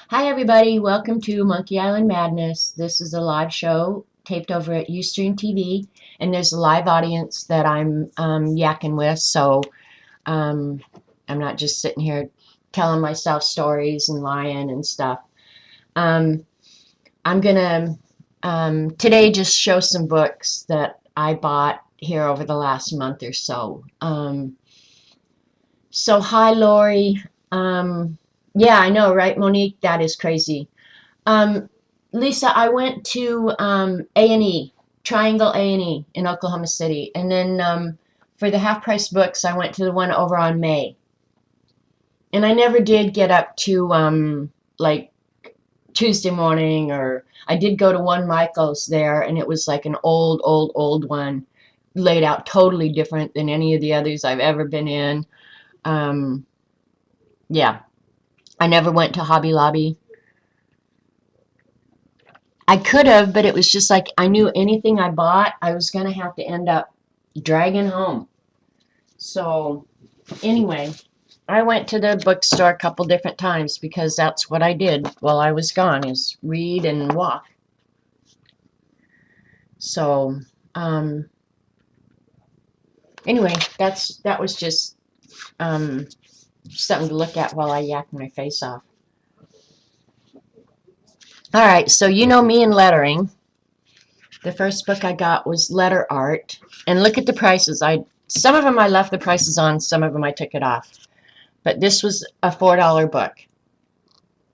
Hi, everybody. Welcome to Monkey Island Madness. This is a live show taped over at Ustream TV, and there's a live audience that I'm yakking with, so um, I'm not just sitting here telling myself stories and lying and stuff. Um, I'm gonna today just show some books that I bought here over the last month or so. So hi, Lori. Yeah, I know, right, Monique? That is crazy. Um, Lisa, I went to A&E, Triangle A&E in Oklahoma City, and then for the half price books, I went to the one over on May. And I never did get up to like Tuesday morning, or I did go to one Michael's there, and it was like an old one, laid out totally different than any of the others I've ever been in. Um, yeah, I never went to Hobby Lobby. I could have, but it was just like I knew anything I bought, I was going to have to end up dragging home. So, anyway, I went to the bookstore a couple different times because that's what I did while I was gone is read and walk. So, um, anyway, that was just um, something to look at while I yacked my face off. All right, so you know me and lettering. The first book I got was Letter Art, and look at the prices. I Some of them I left the prices on, some of them I took it off. But this was a $4 book.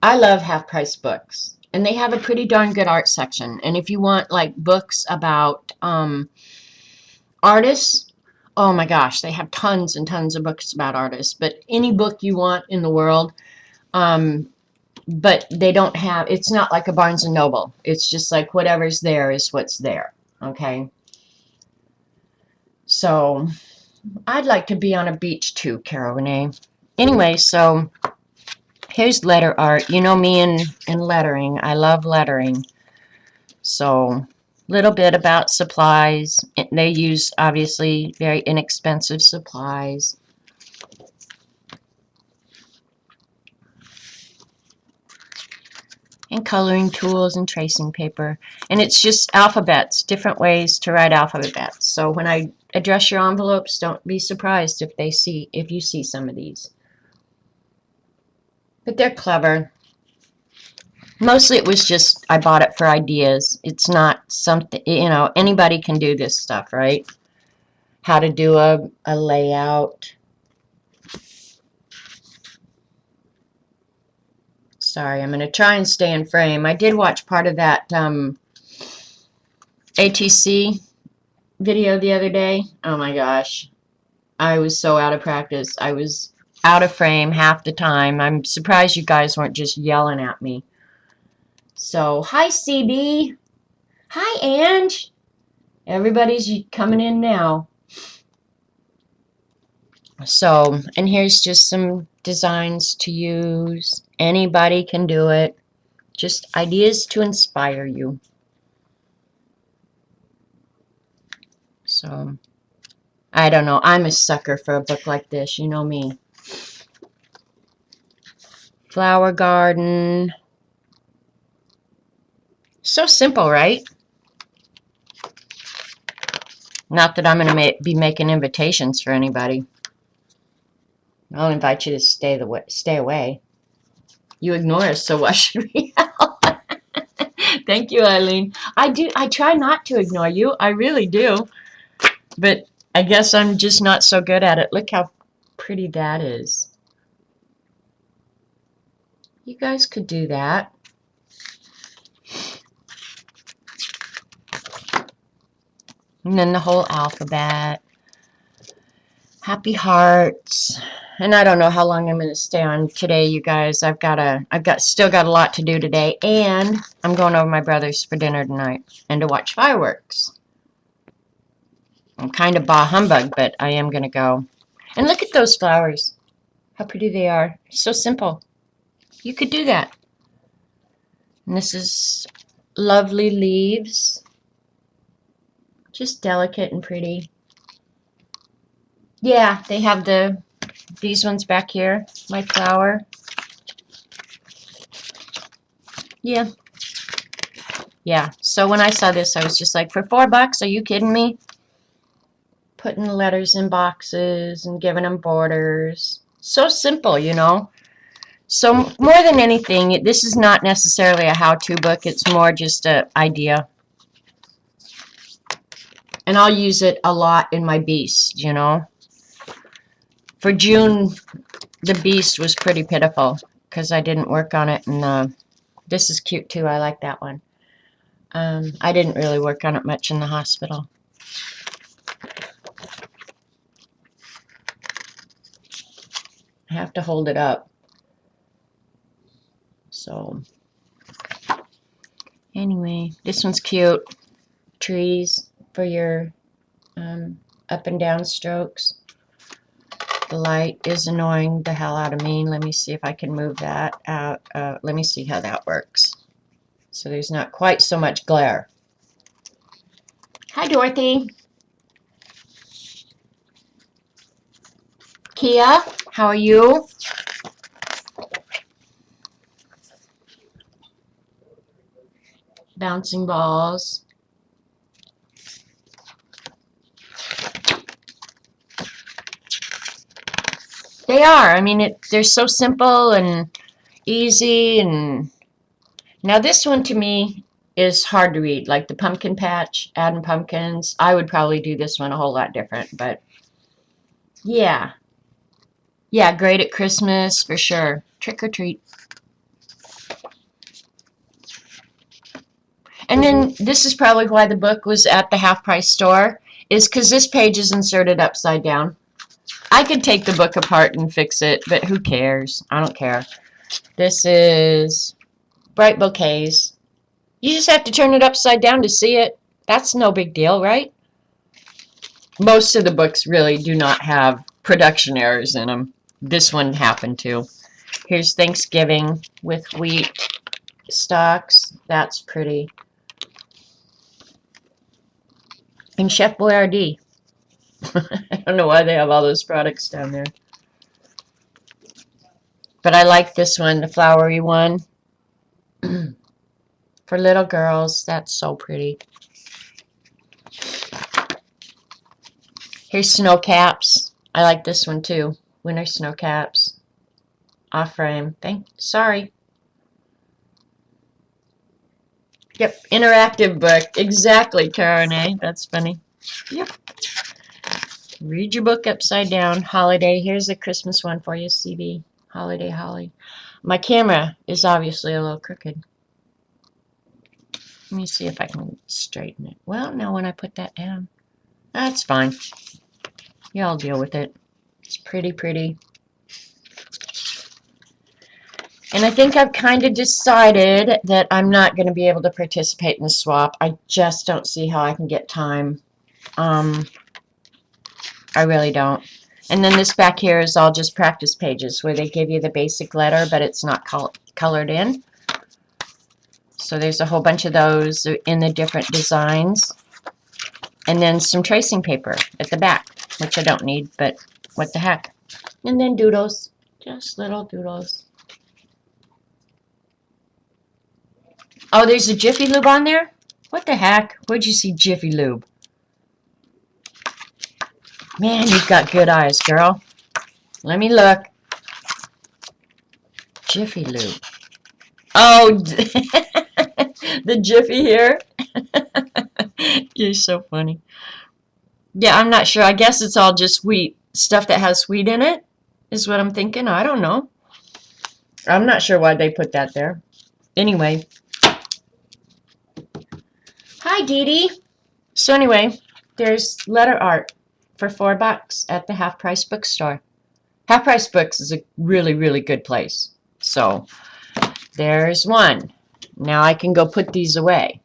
I love half-price books, and they have a pretty darn good art section. And if you want like books about artists, oh my gosh, they have tons and tons of books about artists. But any book you want in the world, um, but they don't have. It's not like a Barnes and Noble. It's just like whatever's there is what's there. Okay. So I'd like to be on a beach too, Carol Renee. Anyway, so here's letter art. You know me and lettering. I love lettering. So little bit about supplies. They use obviously very inexpensive supplies. And coloring tools and tracing paper. And it's just alphabets, different ways to write alphabets. So when I address your envelopes, don't be surprised if you see some of these. But they're clever. Mostly it was just I bought it for ideas. It's not something, anybody can do this stuff, right? How to do a layout. Sorry, I'm going to try and stay in frame. I did watch part of that ATC video the other day. Oh my gosh. I was so out of practice. I was out of frame half the time. I'm surprised you guys weren't just yelling at me. So, hi CB. Hi Ange. Everybody's coming in now. So, and here's just some designs to use. Anybody can do it. Just ideas to inspire you. So, I don't know. I'm a sucker for a book like this. You know me. Flower garden. So simple, right? Not that I'm going to be making invitations for anybody. I'll invite you to stay away. You ignore us, so why should we? Thank you, Eileen. I try not to ignore you. I really do. But I guess I'm just not so good at it. Look how pretty that is. You guys could do that. And then the whole alphabet. Happy hearts. And I don't know how long I'm going to stay on today, you guys. Still got a lot to do today, and I'm going over my brother's for dinner tonight and to watch fireworks. I'm kind of bah humbug, but I am going to go. And look at those flowers. How pretty they are. So simple. You could do that. And this is lovely leaves. Just delicate and pretty. Yeah, they have these ones back here. My flower. Yeah. Yeah. So when I saw this, I was just like, for $4, are you kidding me? Putting the letters in boxes and giving them borders. So simple, you know. So more than anything, this is not necessarily a how-to book. It's more just an idea. And I'll use it a lot in my Beast, you know. For June, the Beast was pretty pitiful because I didn't work on it. And this is cute too. I like that one. I didn't really work on it much in the hospital. I have to hold it up. So, anyway, this one's cute. Trees for your up and down strokes. The light is annoying the hell out of me. Let me see if I can move that out. Let me see how that works. So there's not quite so much glare. Hi, Dorothy. Kia, how are you? Bouncing balls. They are. I mean, they're so simple and easy. And now this one to me is hard to read, like the Pumpkin Patch, adding pumpkins. I would probably do this one a whole lot different, but yeah. Yeah, great at Christmas for sure. Trick or treat. And then this is probably why the book was at the half-price store, is because this page is inserted upside down. I could take the book apart and fix it, but who cares? I don't care. This is Bright Bouquets. You just have to turn it upside down to see it. That's no big deal, right? Most of the books really do not have production errors in them. This one happened to. Here's Thanksgiving with wheat stalks. That's pretty. And Chef Boyardee. I don't know why they have all those products down there. But I like this one, the flowery one. For little girls, that's so pretty. Here's snow caps. I like this one too. Winter snow caps. Off frame. Sorry. Yep, interactive book. Exactly, Karane. That's funny. Yep. Read your book upside down. Holiday. Here's a Christmas one for you, CB. Holiday Holly. My camera is obviously a little crooked. Let me see if I can straighten it. Well, now when I put that down, that's fine. Y'all deal with it. It's pretty, pretty. And I think I've kind of decided that I'm not going to be able to participate in the swap. I just don't see how I can get time. I really don't. And then this back here is all just practice pages where they give you the basic letter, but it's not colored in. So there's a whole bunch of those in the different designs. And then some tracing paper at the back, which I don't need, but what the heck. And then doodles, just little doodles. Oh, there's a Jiffy Lube on there? What the heck? Where'd you see Jiffy Lube? Man, you've got good eyes, girl. Let me look. Jiffy Lube. Oh, the Jiffy here. You're so funny. Yeah, I'm not sure. I guess it's all just wheat. Stuff that has wheat in it is what I'm thinking. I don't know. I'm not sure why they put that there. Anyway. Hi, Dee Dee. So anyway, there's letter art for $4 at the Half Price Bookstore. Half Price Books is a really, really good place. So there's one. Now I can go put these away.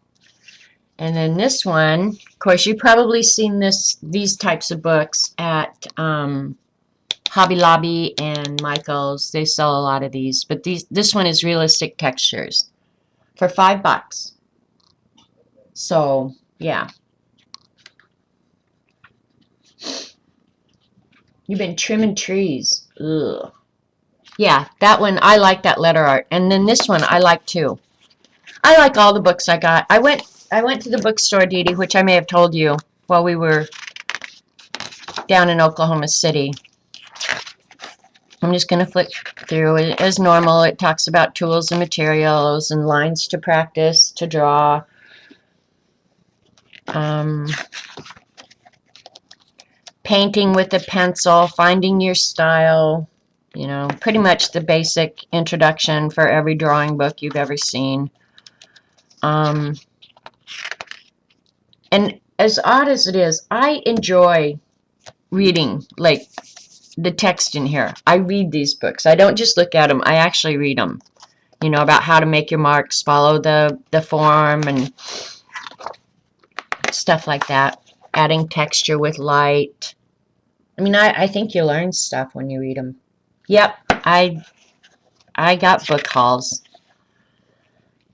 And then this one, of course, you've probably seen these types of books at Hobby Lobby and Michael's. They sell a lot of these, but this one is Realistic Textures for $5. So yeah. You've been trimming trees. Ugh. Yeah, that one, I like that letter art. And then this one, I like too. I like all the books I got. I went to the bookstore, Dee Dee, which I may have told you while we were down in Oklahoma City. I'm just going to flip through it as normal. It talks about tools and materials and lines to practice, to draw. Painting with a pencil, finding your style. You know, pretty much the basic introduction for every drawing book you've ever seen. And as odd as it is, I enjoy reading, like, the text in here. I read these books. I don't just look at them. I actually read them. You know, about how to make your marks, follow the form, and stuff like that. Adding texture with light. I mean, I think you learn stuff when you read them. Yep, I got book hauls.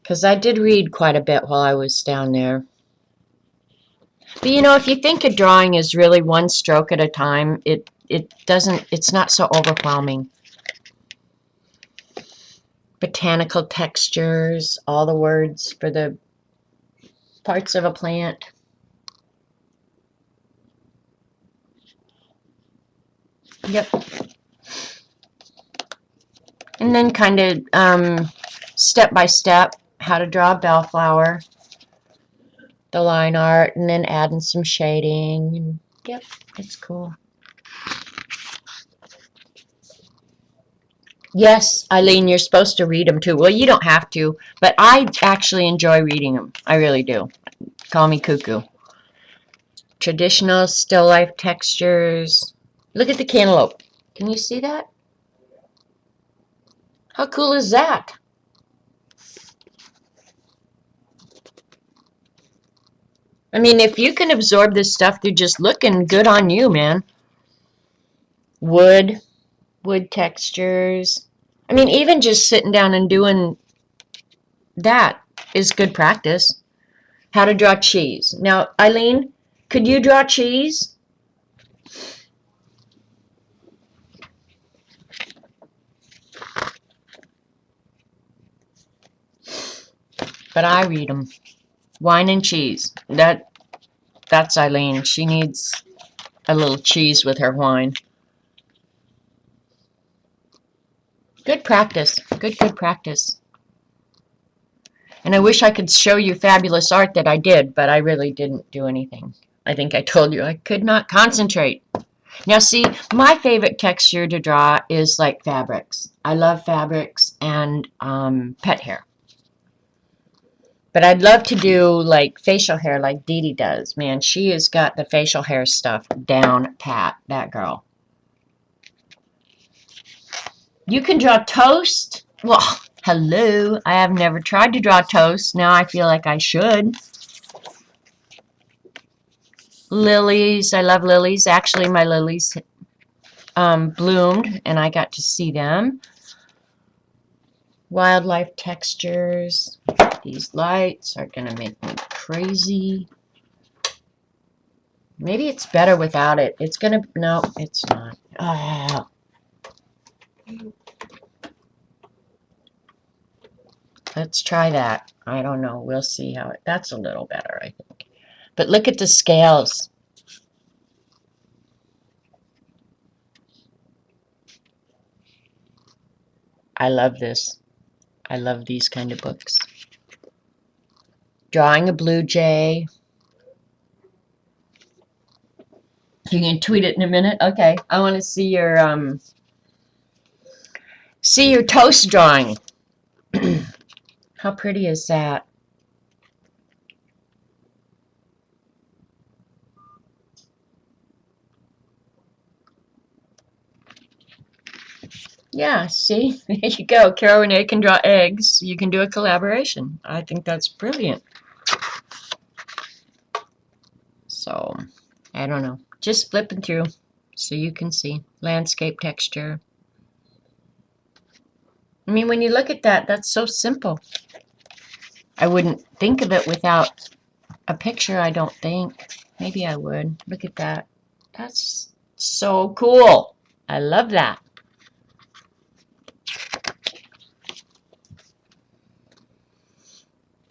Because I did read quite a bit while I was down there. But you know, if you think a drawing is really one stroke at a time, it's not so overwhelming. Botanical textures, all the words for the parts of a plant. Yep. And then kind of step by step how to draw a bellflower, the line art, and then adding some shading. And yep, it's cool. Yes, Eileen, you're supposed to read them too. Well, you don't have to, but I actually enjoy reading them. I really do. Call me cuckoo. Traditional still life textures. Look at the cantaloupe. Can you see that? How cool is that? I mean, if you can absorb this stuff through just looking, good on you, man. Wood textures. I mean, even just sitting down and doing that is good practice. How to draw cheese. Now, Eileen, could you draw cheese? But I read them. Wine and cheese. That's Eileen. She needs a little cheese with her wine. Good practice. Good practice. And I wish I could show you fabulous art that I did, but I really didn't do anything. I think I told you I could not concentrate. Now see, my favorite texture to draw is like fabrics. I love fabrics and pet hair. But I'd love to do like facial hair like Dee Dee does. Man, she has got the facial hair stuff down pat, that girl. You can draw toast. Well, hello. I have never tried to draw toast. Now I feel like I should. Lilies. I love lilies. Actually, my lilies bloomed, and I got to see them. Wildlife textures. These lights are going to make me crazy. Maybe it's better without it. It's going to... No, it's not. Oh. Let's try that. I don't know. We'll see how it... That's a little better, I think. But look at the scales. I love this. I love these kind of books. Drawing a blue jay. You can tweet it in a minute? Okay. I want to see your toast drawing. How pretty is that? Yeah, see? There you go. Carol Renee can draw eggs. You can do a collaboration. I think that's brilliant. So, I don't know. Just flipping through so you can see. Landscape texture. I mean, when you look at that, that's so simple. I wouldn't think of it without a picture, I don't think. Maybe I would. Look at that. That's so cool. I love that.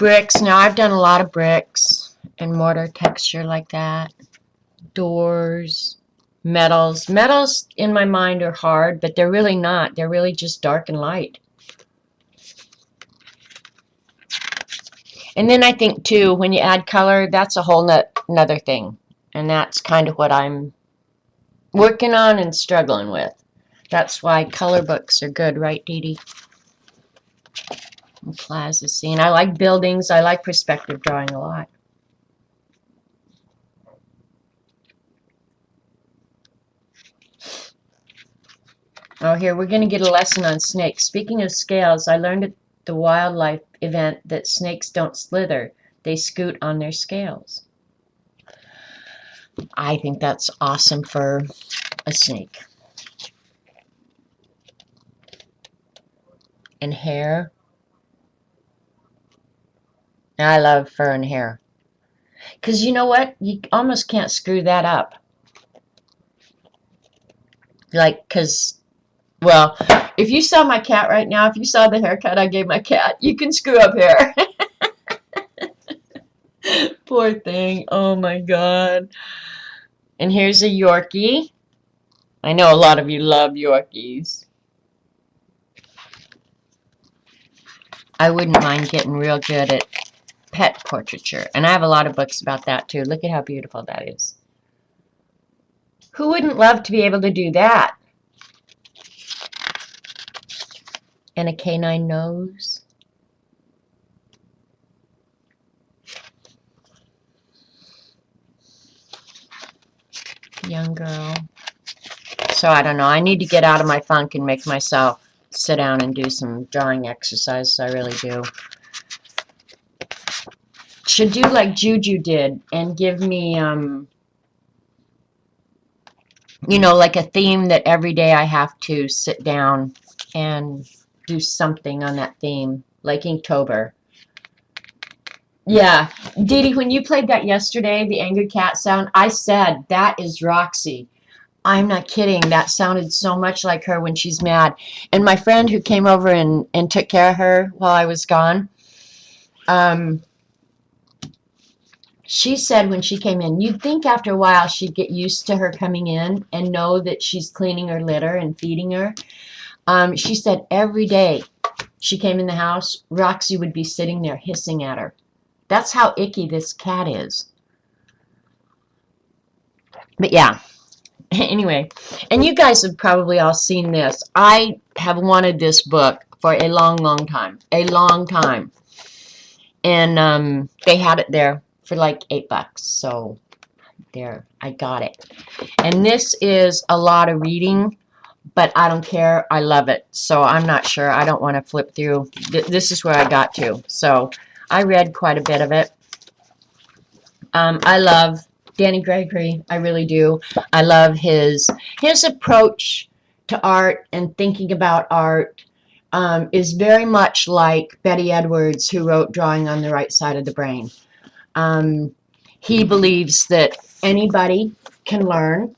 Bricks. Now I've done a lot of bricks and mortar texture like that. Doors. Metals. Metals in my mind are hard, but they're really not. They're really just dark and light. And then I think, too, when you add color, that's a whole another thing. And that's kind of what I'm working on and struggling with. That's why color books are good, right, Dee Dee? And plaza scene. I like buildings. I like perspective drawing a lot. Oh, here, we're going to get a lesson on snakes. Speaking of scales, I learned at the wildlife event that snakes don't slither. They scoot on their scales. I think that's awesome for a snake. And hair. I love fur and hair. Because you know what? You almost can't screw that up. Like, because, well, if you saw my cat right now, if you saw the haircut I gave my cat, you can screw up hair. Poor thing. Oh my God. And here's a Yorkie. I know a lot of you love Yorkies. I wouldn't mind getting real good at pet portraiture. And I have a lot of books about that too. Look at how beautiful that is. Who wouldn't love to be able to do that? And a canine nose. Young girl. So I don't know. I need to get out of my funk and make myself sit down and do some drawing exercises. I really do. Should do like Juju did and give me, you know, like a theme that every day I have to sit down and do something on that theme, like Inktober. Yeah, Dee Dee, when you played that yesterday, the angry cat sound, I said, that is Roxy. I'm not kidding. That sounded so much like her when she's mad. And my friend who came over and took care of her while I was gone, she said when she came in, you'd think after a while she'd get used to her coming in and know that she's cleaning her litter and feeding her. She said every day she came in the house, Roxy would be sitting there hissing at her. That's how icky this cat is. But yeah. Anyway, and you guys have probably all seen this. I have wanted this book for a long, long time. A long time. And they had it there for like $8. So there, I got it. And this is a lot of reading, but I don't care. I love it. So I'm not sure. I don't want to flip through. This is where I got to. So I read quite a bit of it. I love Danny Gregory. I really do. I love his approach to art and thinking about art is very much like Betty Edwards, who wrote Drawing on the Right Side of the Brain. He believes that anybody can learn.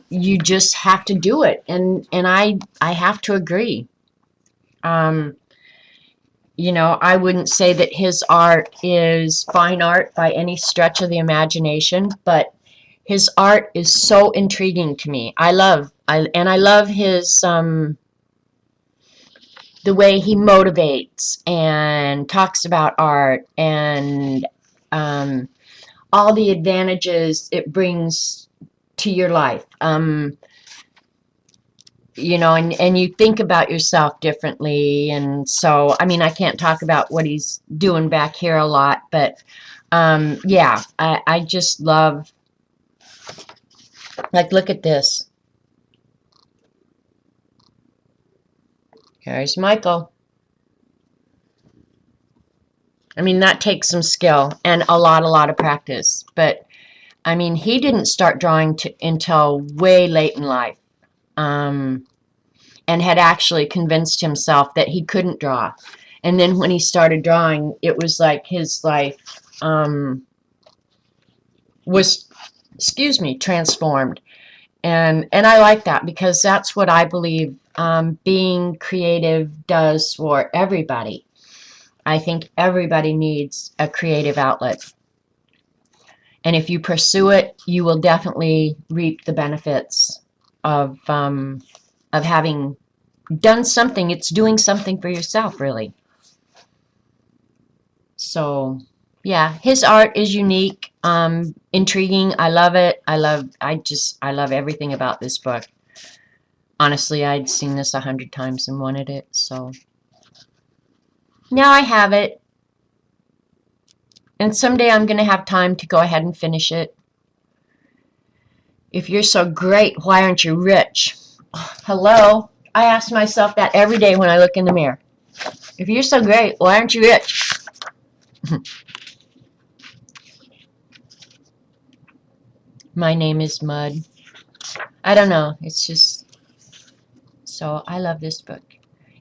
You just have to do it, and I have to agree. You know, I wouldn't say that his art is fine art by any stretch of the imagination, but his art is so intriguing to me. I love his the way he motivates and talks about art and all the advantages it brings to your life. You know, and you think about yourself differently. And so, I mean, I can't talk about what he's doing back here a lot, but yeah, I just love, like, look at this. Here's Michael. I mean, that takes some skill and a lot of practice. But, I mean, he didn't start drawing until way late in life. And had actually convinced himself that he couldn't draw. And then when he started drawing, it was like his life was, transformed. And I like that, because that's what I believe being creative does for everybody. I think everybody needs a creative outlet. And if you pursue it, you will definitely reap the benefits of having done something. It's doing something for yourself, really. So, yeah, his art is unique, intriguing. I love it. I love everything about this book. Honestly, I'd seen this 100 times and wanted it, so now I have it. And someday I'm going to have time to go ahead and finish it. If you're so great, why aren't you rich? Hello? I ask myself that every day when I look in the mirror. If you're so great, why aren't you rich? My name is Mud. I don't know. It's just... So I love this book.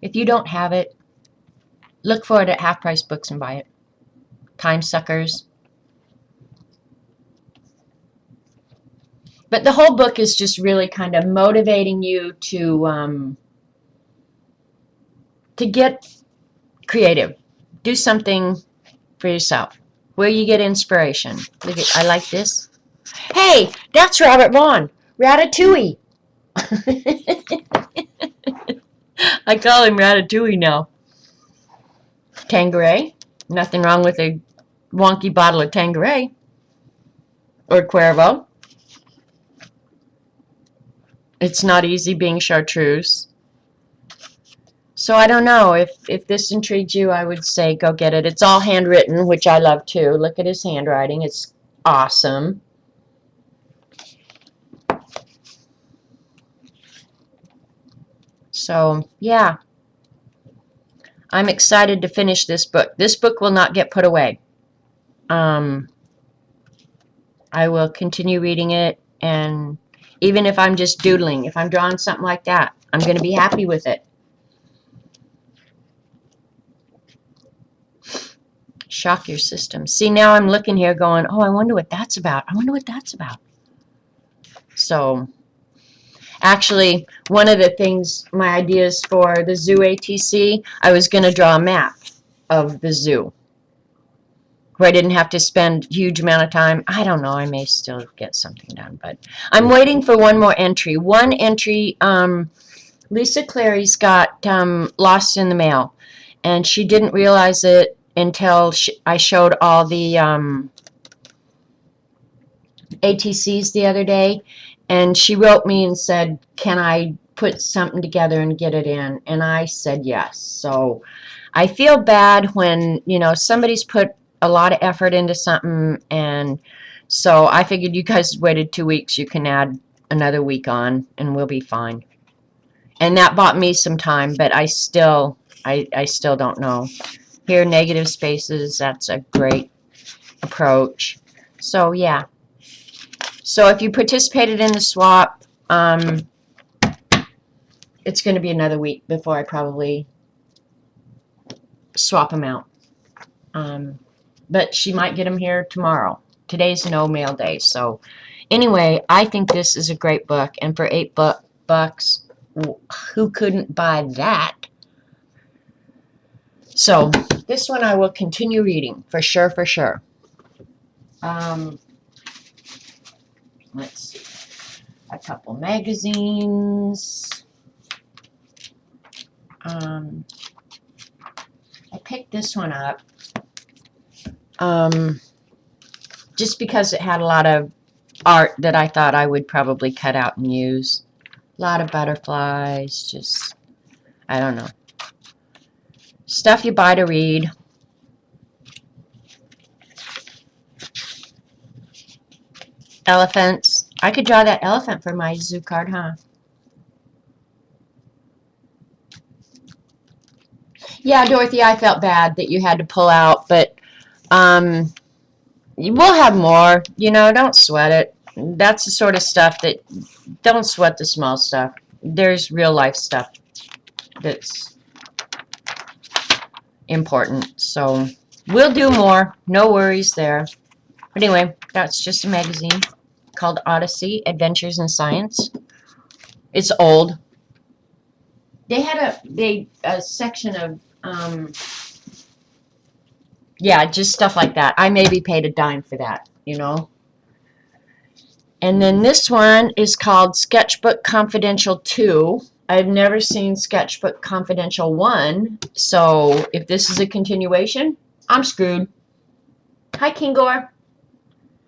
If you don't have it, look for it at Half Price Books and buy it. Time Suckers. But the whole book is just really kind of motivating you to get creative. Do something for yourself. Where you get inspiration. Look at, I like this. Hey, that's Robert Vaughn. Ratatouille. I call him Ratatouille now. Tanqueray. Nothing wrong with a wonky bottle of Tanqueray. Or Cuervo. It's not easy being chartreuse. So I don't know. If this intrigues you, I would say go get it. It's all handwritten, which I love too. Look at his handwriting. It's awesome. So, yeah. I'm excited to finish this book. This book will not get put away. I will continue reading it, and even if I'm just doodling, if I'm drawing something like that, I'm going to be happy with it. Shock your system. See, now I'm looking here going, oh, I wonder what that's about. I wonder what that's about. So, actually, one of the things, my ideas for the zoo ATC, I was going to draw a map of the zoo where I didn't have to spend a huge amount of time. I don't know. I may still get something done, but I'm waiting for one more entry. One entry, Lisa Clary's got lost in the mail, and she didn't realize it until I showed all the ATCs the other day, and she wrote me and said, can I put something together and get it in? And I said yes. So I feel bad when, you know, somebody's put a lot of effort into something, and so I figured you guys waited 2 weeks. You can add another week on, and we'll be fine. And that bought me some time, but I still don't know. Here, negative spaces, that's a great approach. So, yeah. So if you participated in the swap, it's going to be another week before I probably swap them out. But she might get them here tomorrow. Today's no mail day. So anyway, I think this is a great book. And for $8, who couldn't buy that? So this one I will continue reading for sure, for sure. Let's see. A couple magazines. I picked this one up just because it had a lot of art that I thought I would probably cut out and use. A lot of butterflies, just, I don't know. Stuff you buy to read. Elephants. I could draw that elephant for my zoo card, huh? Yeah, Dorothy, I felt bad that you had to pull out, but we'll have more. You know, don't sweat it. That's the sort of stuff that, don't sweat the small stuff. There's real life stuff that's important. So we'll do more. No worries there. But anyway, that's just a magazine called Odyssey, Adventures in Science. It's old. They had a section of Yeah, just stuff like that. I maybe paid a dime for that, you know. And then this one is called Sketchbook Confidential 2. I've never seen Sketchbook Confidential 1, so if this is a continuation, I'm screwed. Hi, Kingor.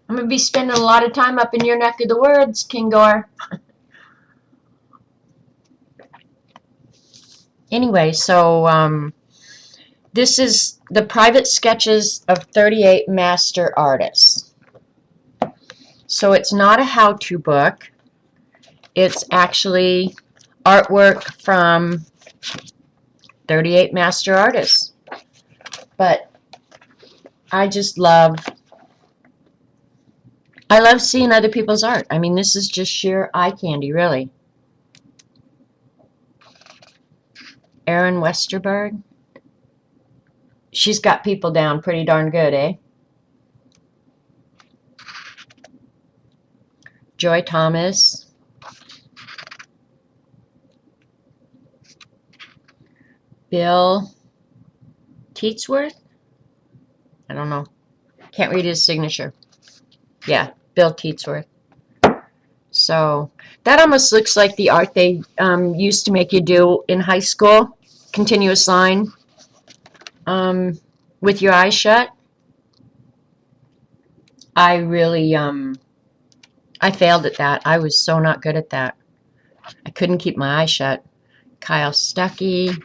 I'm going to be spending a lot of time up in your neck of the woods, Kingor. Anyway, so this is the private sketches of 38 master artists. So it's not a how-to book. It's actually artwork from 38 master artists. But I love seeing other people's art. I mean, this is just sheer eye candy, really. Erin Westerberg. She's got people down pretty darn good, eh? Joy Thomas. Bill Teetsworth? I don't know. Can't read his signature. Yeah, Bill Teetsworth. So that almost looks like the art they used to make you do in high school. Continuous line with your eyes shut. I really, I failed at that. I was so not good at that. I couldn't keep my eyes shut. Kyle Stuckey.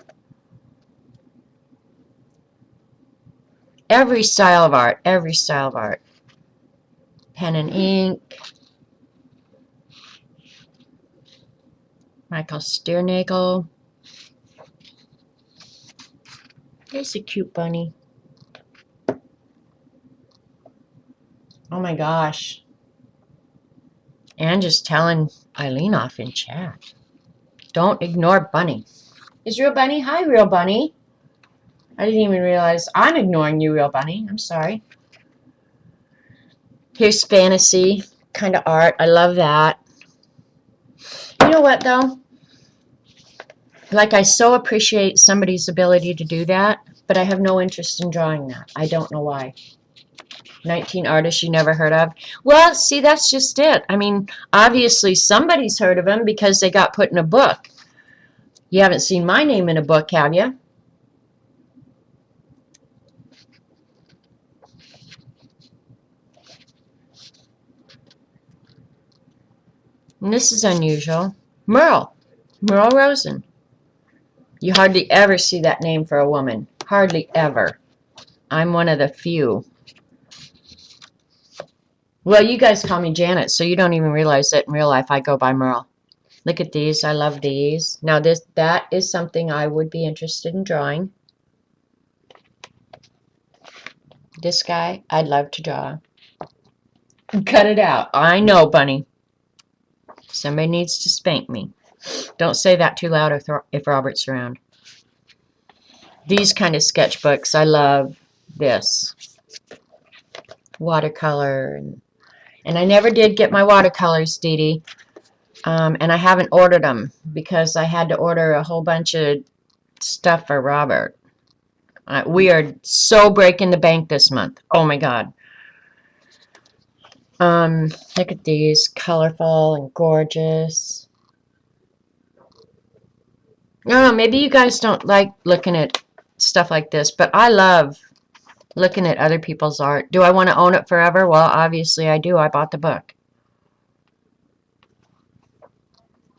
Every style of art. Every style of art. Pen and ink. Michael Stiernagel. There's a cute bunny. Oh my gosh. And just telling Eileen off in chat. Don't ignore Bunny. Is Real Bunny? Hi, Real Bunny. I didn't even realize I'm ignoring you, Real Bunny. I'm sorry. Here's fantasy kind of art. I love that. You know what, though? Like, I so appreciate somebody's ability to do that, but I have no interest in drawing that. I don't know why. 19 artists you never heard of. Well, see, that's just it. I mean, obviously somebody's heard of them because they got put in a book. You haven't seen my name in a book, have you? And this is unusual. Merle. Merle Rosen. You hardly ever see that name for a woman. Hardly ever. I'm one of the few. Well, you guys call me Janet, so you don't even realize that in real life I go by Merle. Look at these. I love these. Now, that is something I would be interested in drawing. This guy, I'd love to draw. Cut it out. I know, Bunny. Somebody needs to spank me. Don't say that too loud if Robert's around. These kind of sketchbooks, I love this. Watercolor. And I never did get my watercolors, Dee Dee. And I haven't ordered them because I had to order a whole bunch of stuff for Robert. We are so breaking the bank this month. Oh my God. Look at these. Colorful and gorgeous. No, maybe you guys don't like looking at stuff like this, but I love looking at other people's art. Do I want to own it forever? Well, obviously I do. I bought the book.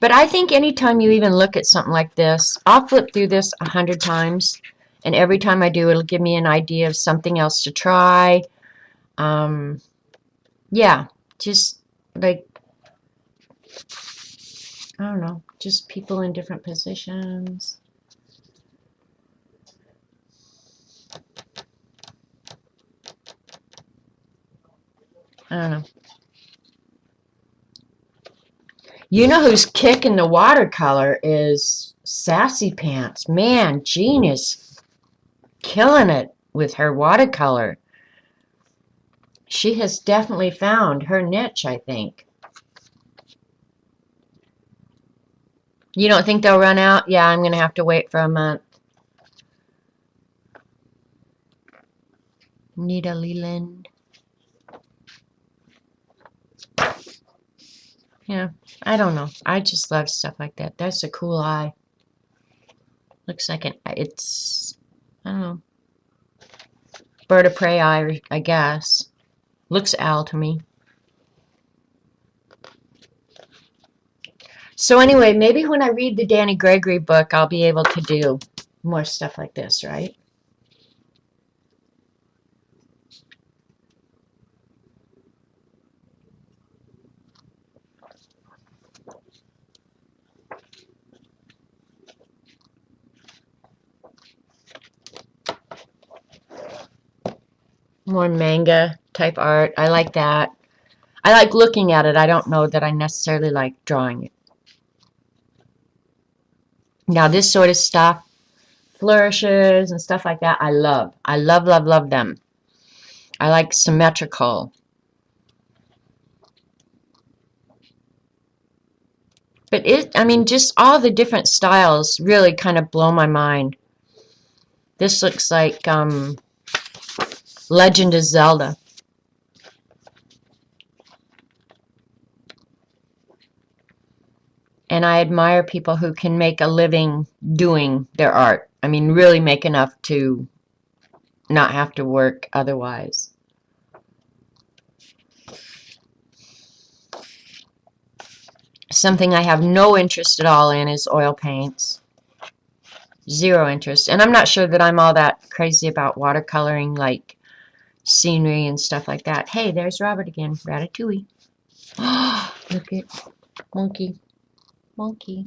But I think anytime you even look at something like this, I'll flip through this 100 times, and every time I do, it'll give me an idea of something else to try. Yeah, just like, I don't know, just people in different positions. I don't know. You know who's kicking the watercolor is Sassy Pants. Man, Jean is killing it with her watercolor. She has definitely found her niche, I think. You don't think they'll run out? Yeah, I'm going to have to wait for a month. Nita Leland. Yeah, I don't know. I just love stuff like that. That's a cool eye. Looks like it's, I don't know, bird of prey eye, I guess. Looks owl to me. So anyway, maybe when I read the Danny Gregory book, I'll be able to do more stuff like this, right? More manga type art. I like that. I like looking at it. I don't know that I necessarily like drawing it. Now this sort of stuff, flourishes and stuff like that, I love. I love, love, love them. I like symmetrical. But I mean, just all the different styles really kind of blow my mind. This looks like Legend of Zelda. And I admire people who can make a living doing their art. I mean, really make enough to not have to work otherwise. Something I have no interest at all in is oil paints. Zero interest. And I'm not sure that I'm all that crazy about watercoloring, like scenery and stuff like that. Hey, there's Robert again. Ratatouille. Look at monkey. Monkey.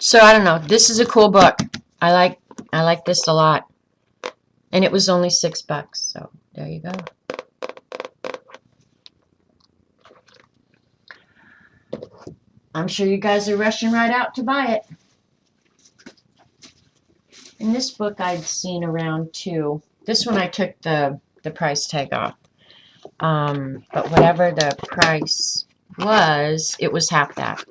So I don't know. This is a cool book. I like this a lot. And it was only $6, so there you go. I'm sure you guys are rushing right out to buy it. And this book I'd seen around too. This one I took the price tag off. But whatever the price was, it was half that.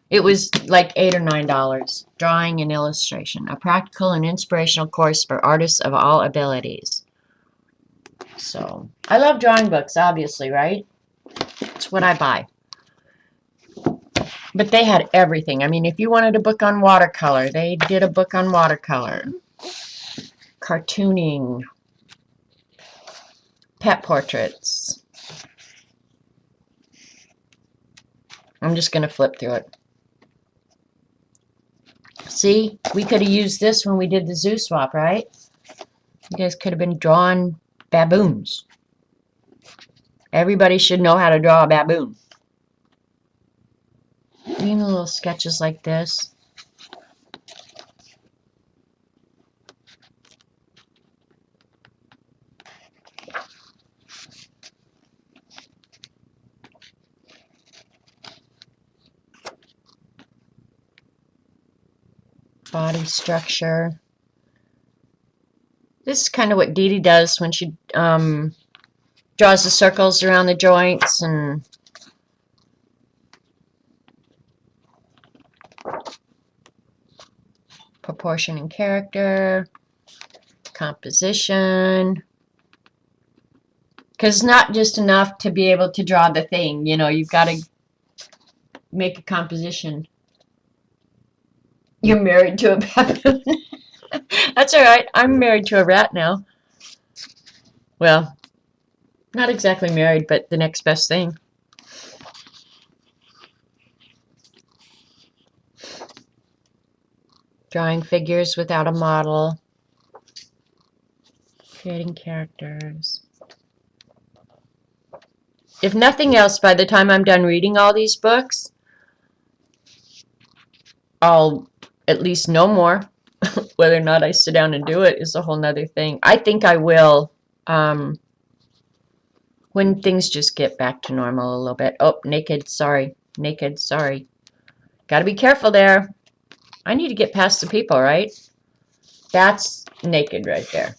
It was like $8 or $9. Drawing and Illustration, a practical and inspirational course for artists of all abilities. So, I love drawing books, obviously, right? It's what I buy. But they had everything. I mean, if you wanted a book on watercolor, they did a book on watercolor. Cartooning. Pet portraits. I'm just going to flip through it. See, we could have used this when we did the zoo swap, right? You guys could have been drawing baboons. Everybody should know how to draw a baboon. Even little sketches like this. Body structure. This is kind of what Dee Dee does when she draws the circles around the joints and proportion and character, composition. Because it's not just enough to be able to draw the thing, you know, you've got to make a composition. You're married to a baboon. That's all right. I'm married to a rat now. Well, not exactly married, but the next best thing. Drawing figures without a model. Creating characters. If nothing else, by the time I'm done reading all these books, I'll at least know more. Whether or not I sit down and do it is a whole nother thing. I think I will when things just get back to normal a little bit. Oh, naked, sorry. Naked, sorry. Gotta be careful there. I need to get past the people, right? That's naked right there.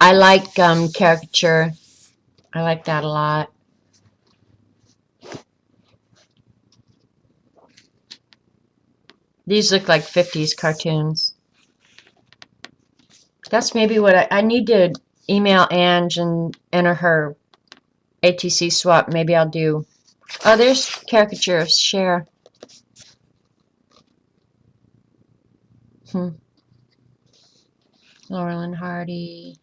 I like caricature. I like that a lot. These look like 50s cartoons. That's maybe what I need to email Ange and enter her ATC swap. Maybe I'll do. Oh, there's caricature. Share. Laurel and Hardy.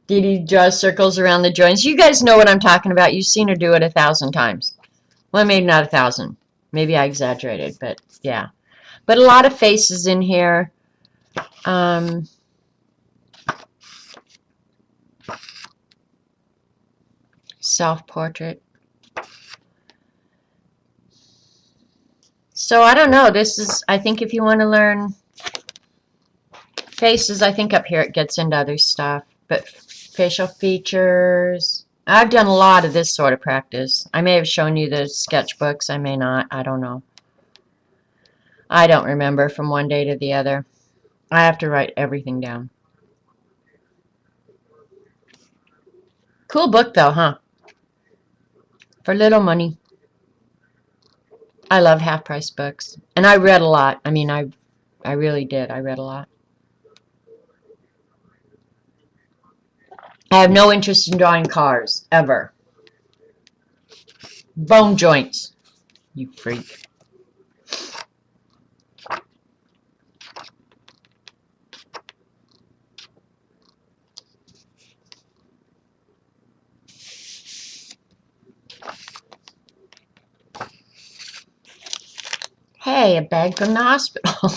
Dee Dee draws circles around the joints. You guys know what I'm talking about. You've seen her do it 1,000 times. Well, maybe not 1,000. Maybe I exaggerated, but yeah. But a lot of faces in here. Self-portrait. So I don't know. This is, I think if you want to learn faces, I think up here it gets into other stuff. But facial features. I've done a lot of this sort of practice. I may have shown you the sketchbooks. I may not. I don't know. I don't remember from one day to the other. I have to write everything down. Cool book though, huh? For little money. I love half-price books. And I read a lot. I mean, I really did. I read a lot. I have no interest in drawing cars, ever. Bone joints. You freak. Hey, a bag from the hospital.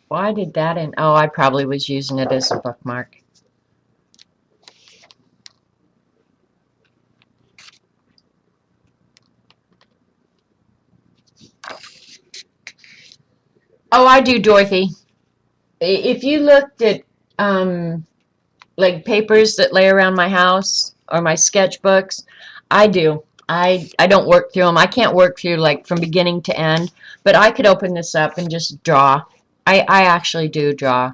Why did that in? Oh, I probably was using it as a bookmark. Oh, I do, Dorothy. If you looked at like papers that lay around my house or my sketchbooks, I do. I don't work through them. I can't work through like from beginning to end, but I could open this up and just draw. I actually do draw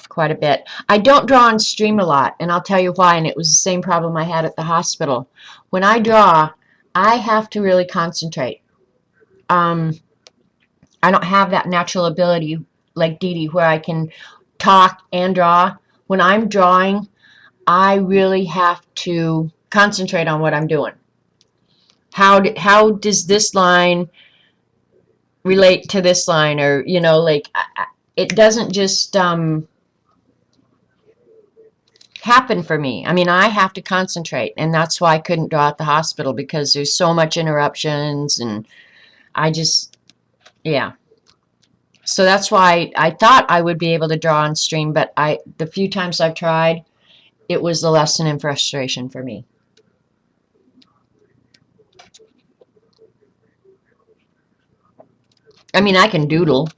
quite a bit. I don't draw on stream a lot, and I'll tell you why, and it was the same problem I had at the hospital. When I draw, I have to really concentrate. Um, I don't have that natural ability like Dee Dee where I can talk and draw. When I'm drawing, I really have to concentrate on what I'm doing. How does this line relate to this line? Or, you know, like, it doesn't just happen for me. I mean, I have to concentrate, and that's why I couldn't draw at the hospital because there's so much interruptions, and I just, yeah. So that's why I thought I would be able to draw on stream, but the few times I've tried, it was a lesson in frustration for me. I mean, I can doodle,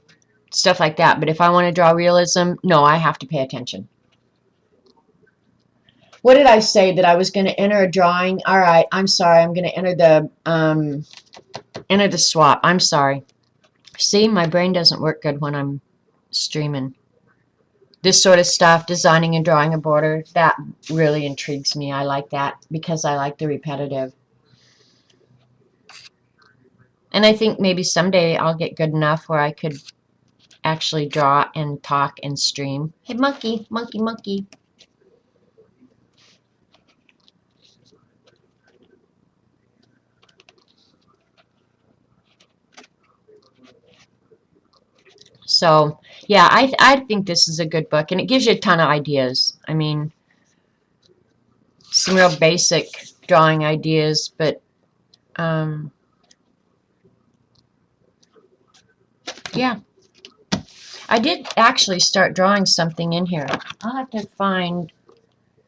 stuff like that, but if I want to draw realism, no, I have to pay attention. What did I say that I was going to enter a drawing? All right, I'm sorry. I'm going to enter the swap. I'm sorry. See, my brain doesn't work good when I'm streaming. This sort of stuff, designing and drawing a border, that really intrigues me. I like that because I like the repetitive. And I think maybe someday I'll get good enough where I could actually draw and talk and stream. Hey, monkey, monkey, monkey. So, yeah, I think this is a good book, and it gives you a ton of ideas. I mean, some real basic drawing ideas, but yeah. I did actually start drawing something in here. I'll have to find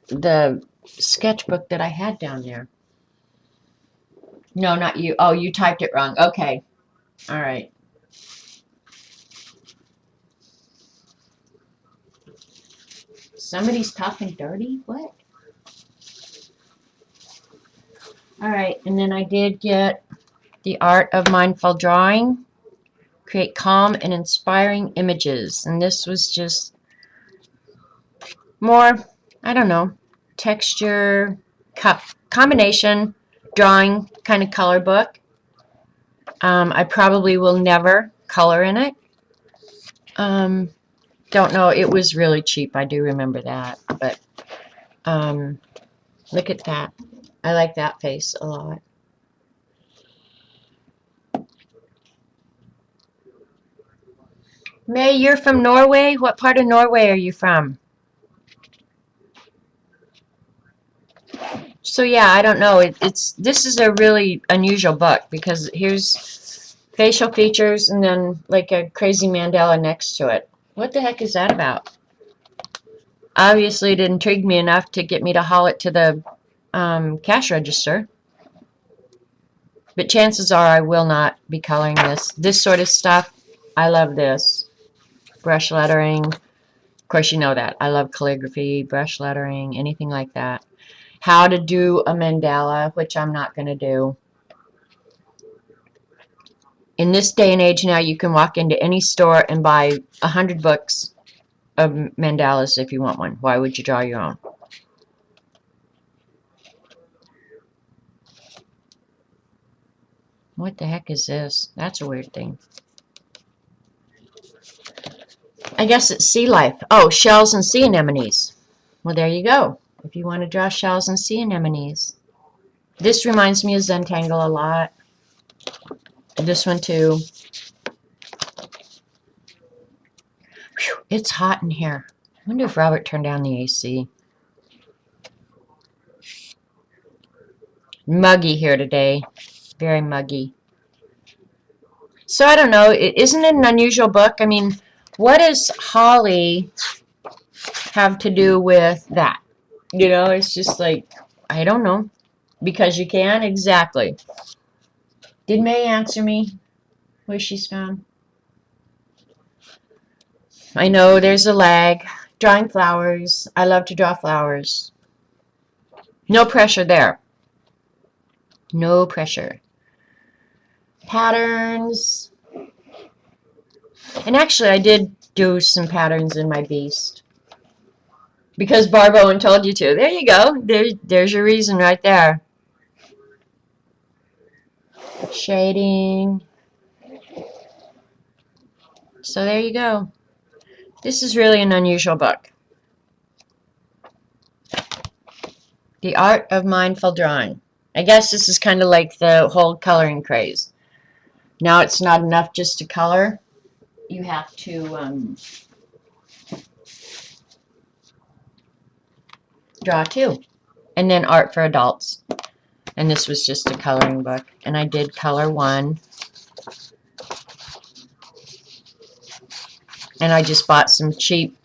the sketchbook that I had down there. No, not you. Oh, you typed it wrong. Okay. All right. Somebody's talking dirty? What? Alright, and then I did get The Art of Mindful Drawing. Create calm and inspiring images. And this was just more, I don't know, texture, combination, drawing kind of color book. I probably will never color in it. Don't know. It was really cheap. I do remember that. But look at that. I like that face a lot. May, you're from Norway? What part of Norway are you from? So yeah, I don't know. This is a really unusual book because here's facial features and then like a crazy mandala next to it. What the heck is that about? Obviously, it intrigued me enough to get me to haul it to the cash register. But chances are I will not be coloring this. This sort of stuff, I love this. Brush lettering. Of course, you know that. I love calligraphy, brush lettering, anything like that. How to do a mandala, which I'm not going to do. In this day and age now, you can walk into any store and buy 100 books of mandalas if you want one. Why would you draw your own? What the heck is this? That's a weird thing. I guess it's sea life. Oh, shells and sea anemones. Well, there you go. If you want to draw shells and sea anemones. This reminds me of Zentangle a lot. This one too. Whew, it's hot in here. I wonder if Robert turned down the AC. Muggy here today. Very muggy. So I don't know. Isn't it an unusual book? I mean, what does Holly have to do with that? You know, it's just like, I don't know. Because you can? Exactly. Did May answer me where she's from? I know there's a lag. Drawing flowers. I love to draw flowers. No pressure there. No pressure. Patterns. And actually, I did do some patterns in my Beast. Because Barb Owen told you to. There you go. There's your reason right there. Shading. So there you go. This is really an unusual book. The Art of Mindful Drawing. I guess this is kind of like the whole coloring craze. Now it's not enough just to color. You have to draw too. And then art for adults. And this was just a coloring book. And I did color one. And I just bought some cheap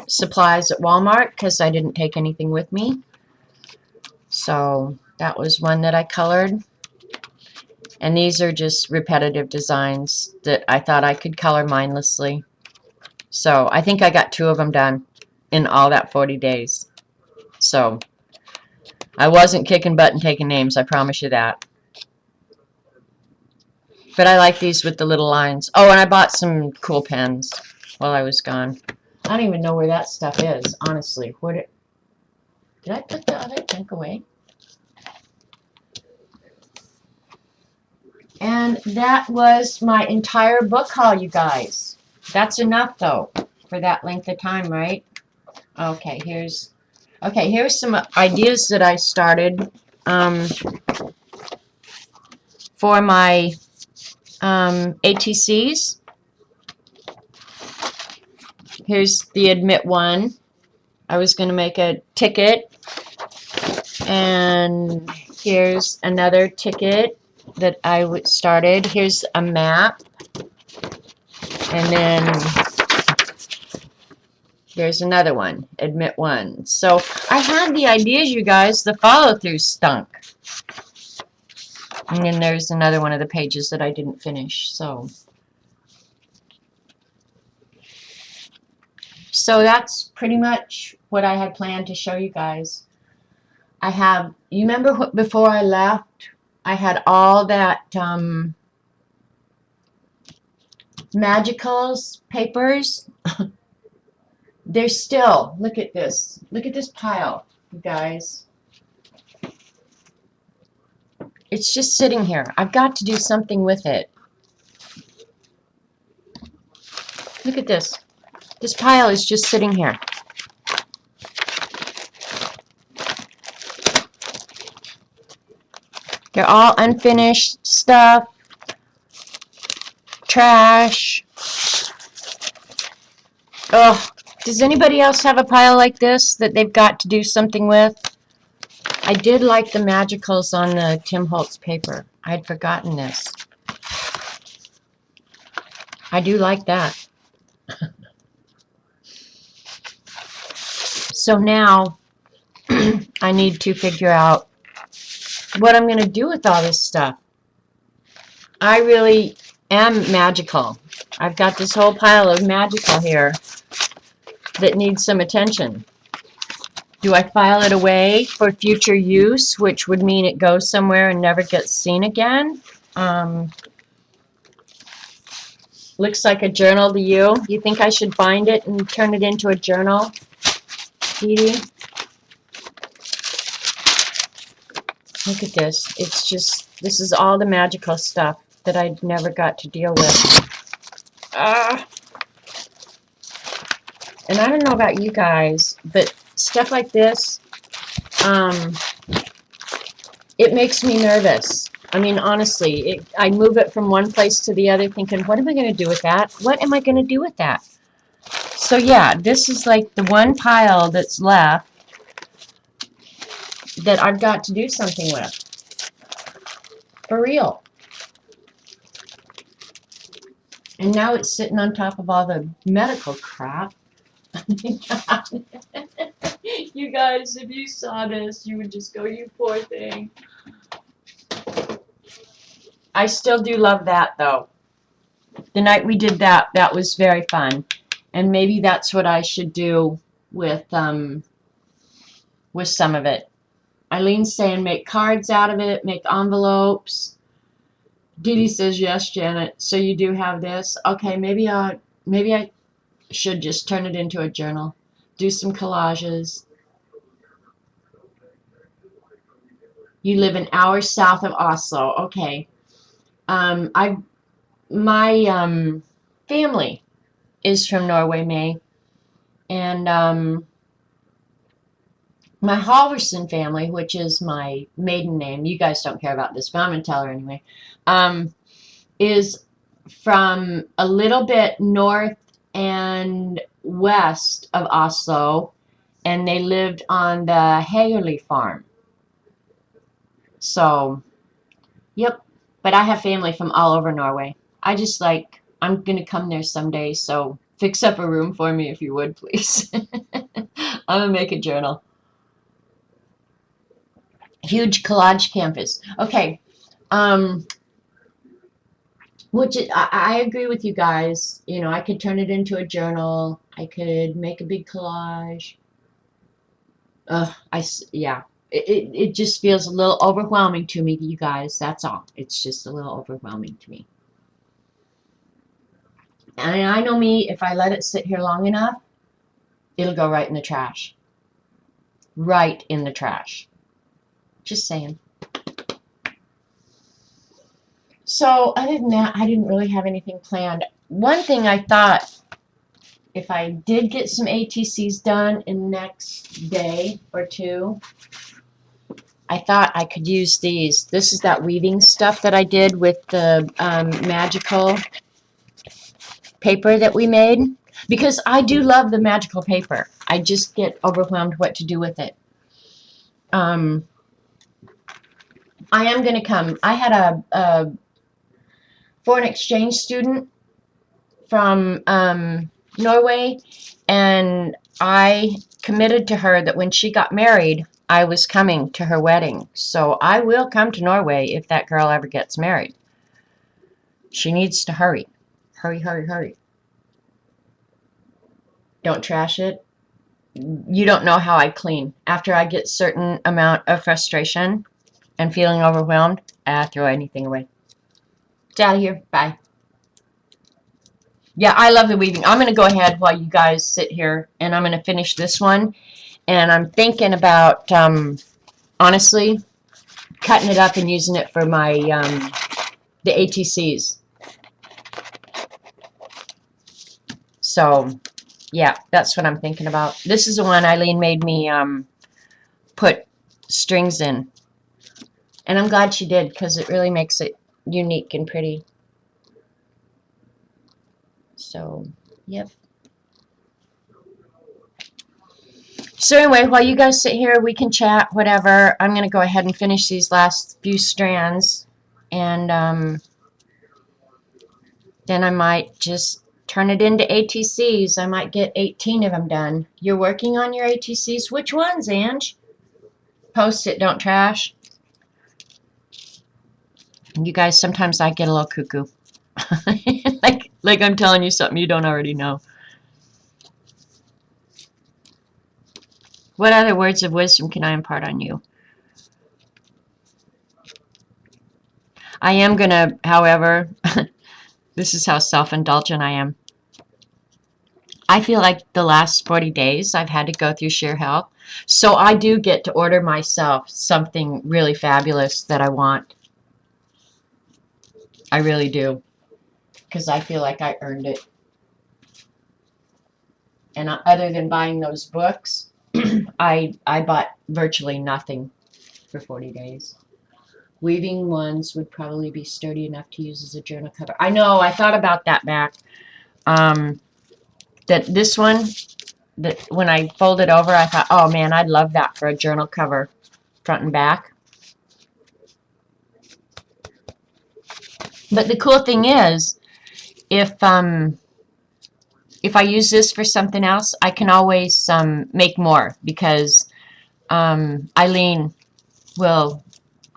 supplies at Walmart because I didn't take anything with me. So that was one that I colored. And these are just repetitive designs that I thought I could color mindlessly. So I think I got 2 of them done in all that 40 days. So I wasn't kicking butt and taking names, I promise you that. But I like these with the little lines. Oh, and I bought some cool pens while I was gone. I don't even know where that stuff is, honestly. Did I put the other junk away? And that was my entire book haul, you guys. That's enough, though, for that length of time, right? Okay, here's some ideas that I started for my ATCs. Here's the admit one. I was going to make a ticket. And here's another ticket that I started. Here's a map. And then there's another one, admit one. So I had the ideas, you guys. The follow-through stunk. And then there's another one of the pages that I didn't finish. So that's pretty much what I had planned to show you guys. I have, you remember before I left, I had all that Magicals papers. They're still, look at this. Look at this pile, you guys. It's just sitting here. I've got to do something with it. Look at this. This pile is just sitting here. They're all unfinished stuff. Trash. Ugh. Does anybody else have a pile like this that they've got to do something with? I did like the Magicals on the Tim Holtz paper. I had forgotten this. I do like that. So now I need to figure out what I'm going to do with all this stuff. I really am magical. I've got this whole pile of magical here that needs some attention. Do I file it away for future use, which would mean it goes somewhere and never gets seen again? Looks like a journal to you. You think I should bind it and turn it into a journal, Edie? Look at this. It's just, this is all the magical stuff that I never got to deal with. And I don't know about you guys, but stuff like this, it makes me nervous. I mean, honestly, I move it from one place to the other thinking, what am I going to do with that? What am I going to do with that? So yeah, this is like the one pile that's left that I've got to do something with. For real. And now it's sitting on top of all the medical crap. You guys, if you saw this, you would just go, you poor thing. I still do love that, though. The night we did that, that was very fun. And maybe that's what I should do with some of it. Eileen,'s saying make cards out of it, make envelopes. Dee Dee says, yes, Janet. So you do have this? Okay, maybe I should just turn it into a journal. Do some collages. You live an hour south of Oslo. Okay. My family is from Norway, May. And my Halverson family, which is my maiden name, you guys don't care about this, but I'm going to tell her anyway, is from a little bit north and west of Oslo, and they lived on the Hagerli farm. So, yep. But I have family from all over Norway. I'm going to come there someday, so fix up a room for me if you would, please. I'm going to make a journal. Huge collage canvas. Okay. I agree with you guys. You know, I could turn it into a journal. I could make a big collage. Yeah. It just feels a little overwhelming to me, you guys. That's all. It's just a little overwhelming to me. And I know me, if I let it sit here long enough, it'll go right in the trash. Right in the trash. Just saying. So other than that, I didn't really have anything planned. One thing I thought, if I did get some ATCs done in the next day or two, I thought I could use these. This is that weaving stuff that I did with the magical paper that we made. Because I do love the magical paper. I just get overwhelmed what to do with it. I am going to come. I had a foreign exchange student from Norway, and I committed to her that when she got married, I was coming to her wedding. So I will come to Norway if that girl ever gets married. She needs to hurry. Hurry, hurry, hurry. Don't trash it. You don't know how I clean. After I get certain amount of frustration and feeling overwhelmed, I throw anything away. It's out of here. Bye. Yeah, I love the weaving. I'm going to go ahead while you guys sit here, and I'm going to finish this one. And I'm thinking about, honestly, cutting it up and using it for my, the ATCs. So, yeah, that's what I'm thinking about. This is the one Eileen made me put strings in. And I'm glad she did, because it really makes it unique and pretty. So, yep. So anyway, while you guys sit here, we can chat, whatever. I'm going to go ahead and finish these last few strands. And then I might just turn it into ATCs. I might get 18 of them done. You're working on your ATCs? Which ones, Ange? Post it, don't trash. You guys, sometimes I get a little cuckoo. like I'm telling you something you don't already know. What other words of wisdom can I impart on you? I am going to, however, this is how self-indulgent I am. I feel like the last 40 days I've had to go through sheer hell. So I do get to order myself something really fabulous that I want. I really do. Because I feel like I earned it. And other than buying those books, I bought virtually nothing for 40 days. Weaving ones would probably be sturdy enough to use as a journal cover. I know, I thought about that back. That this one, that when I fold it over, I thought, oh man, I'd love that for a journal cover, front and back. But the cool thing is, if I use this for something else, I can always make more, because Eileen will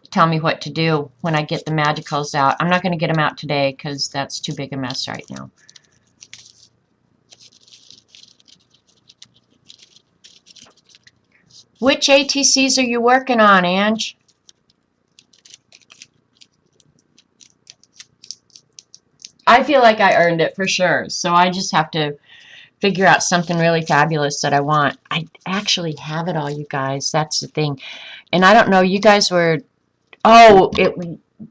tell me what to do when I get the magicals out. I'm not going to get them out today because that's too big a mess right now. Which ATCs are you working on, Ange? I feel like I earned it for sure, so I just have to figure out something really fabulous that I want. I actually have it all, you guys. That's the thing. And I don't know, you guys were,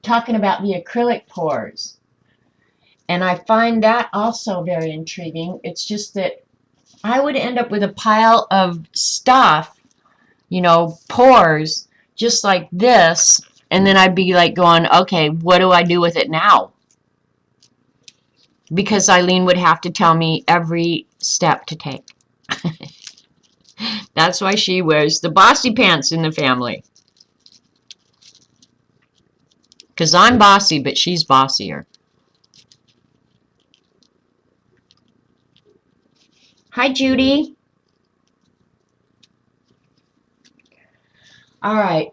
talking about the acrylic pours. And I find that also very intriguing. It's just that I would end up with a pile of stuff, pours, just like this. And then I'd be like going, okay, what do I do with it now? Because Eileen would have to tell me every step to take. That's why she wears the bossy pants in the family. Because I'm bossy, but she's bossier. Hi, Judy. All right,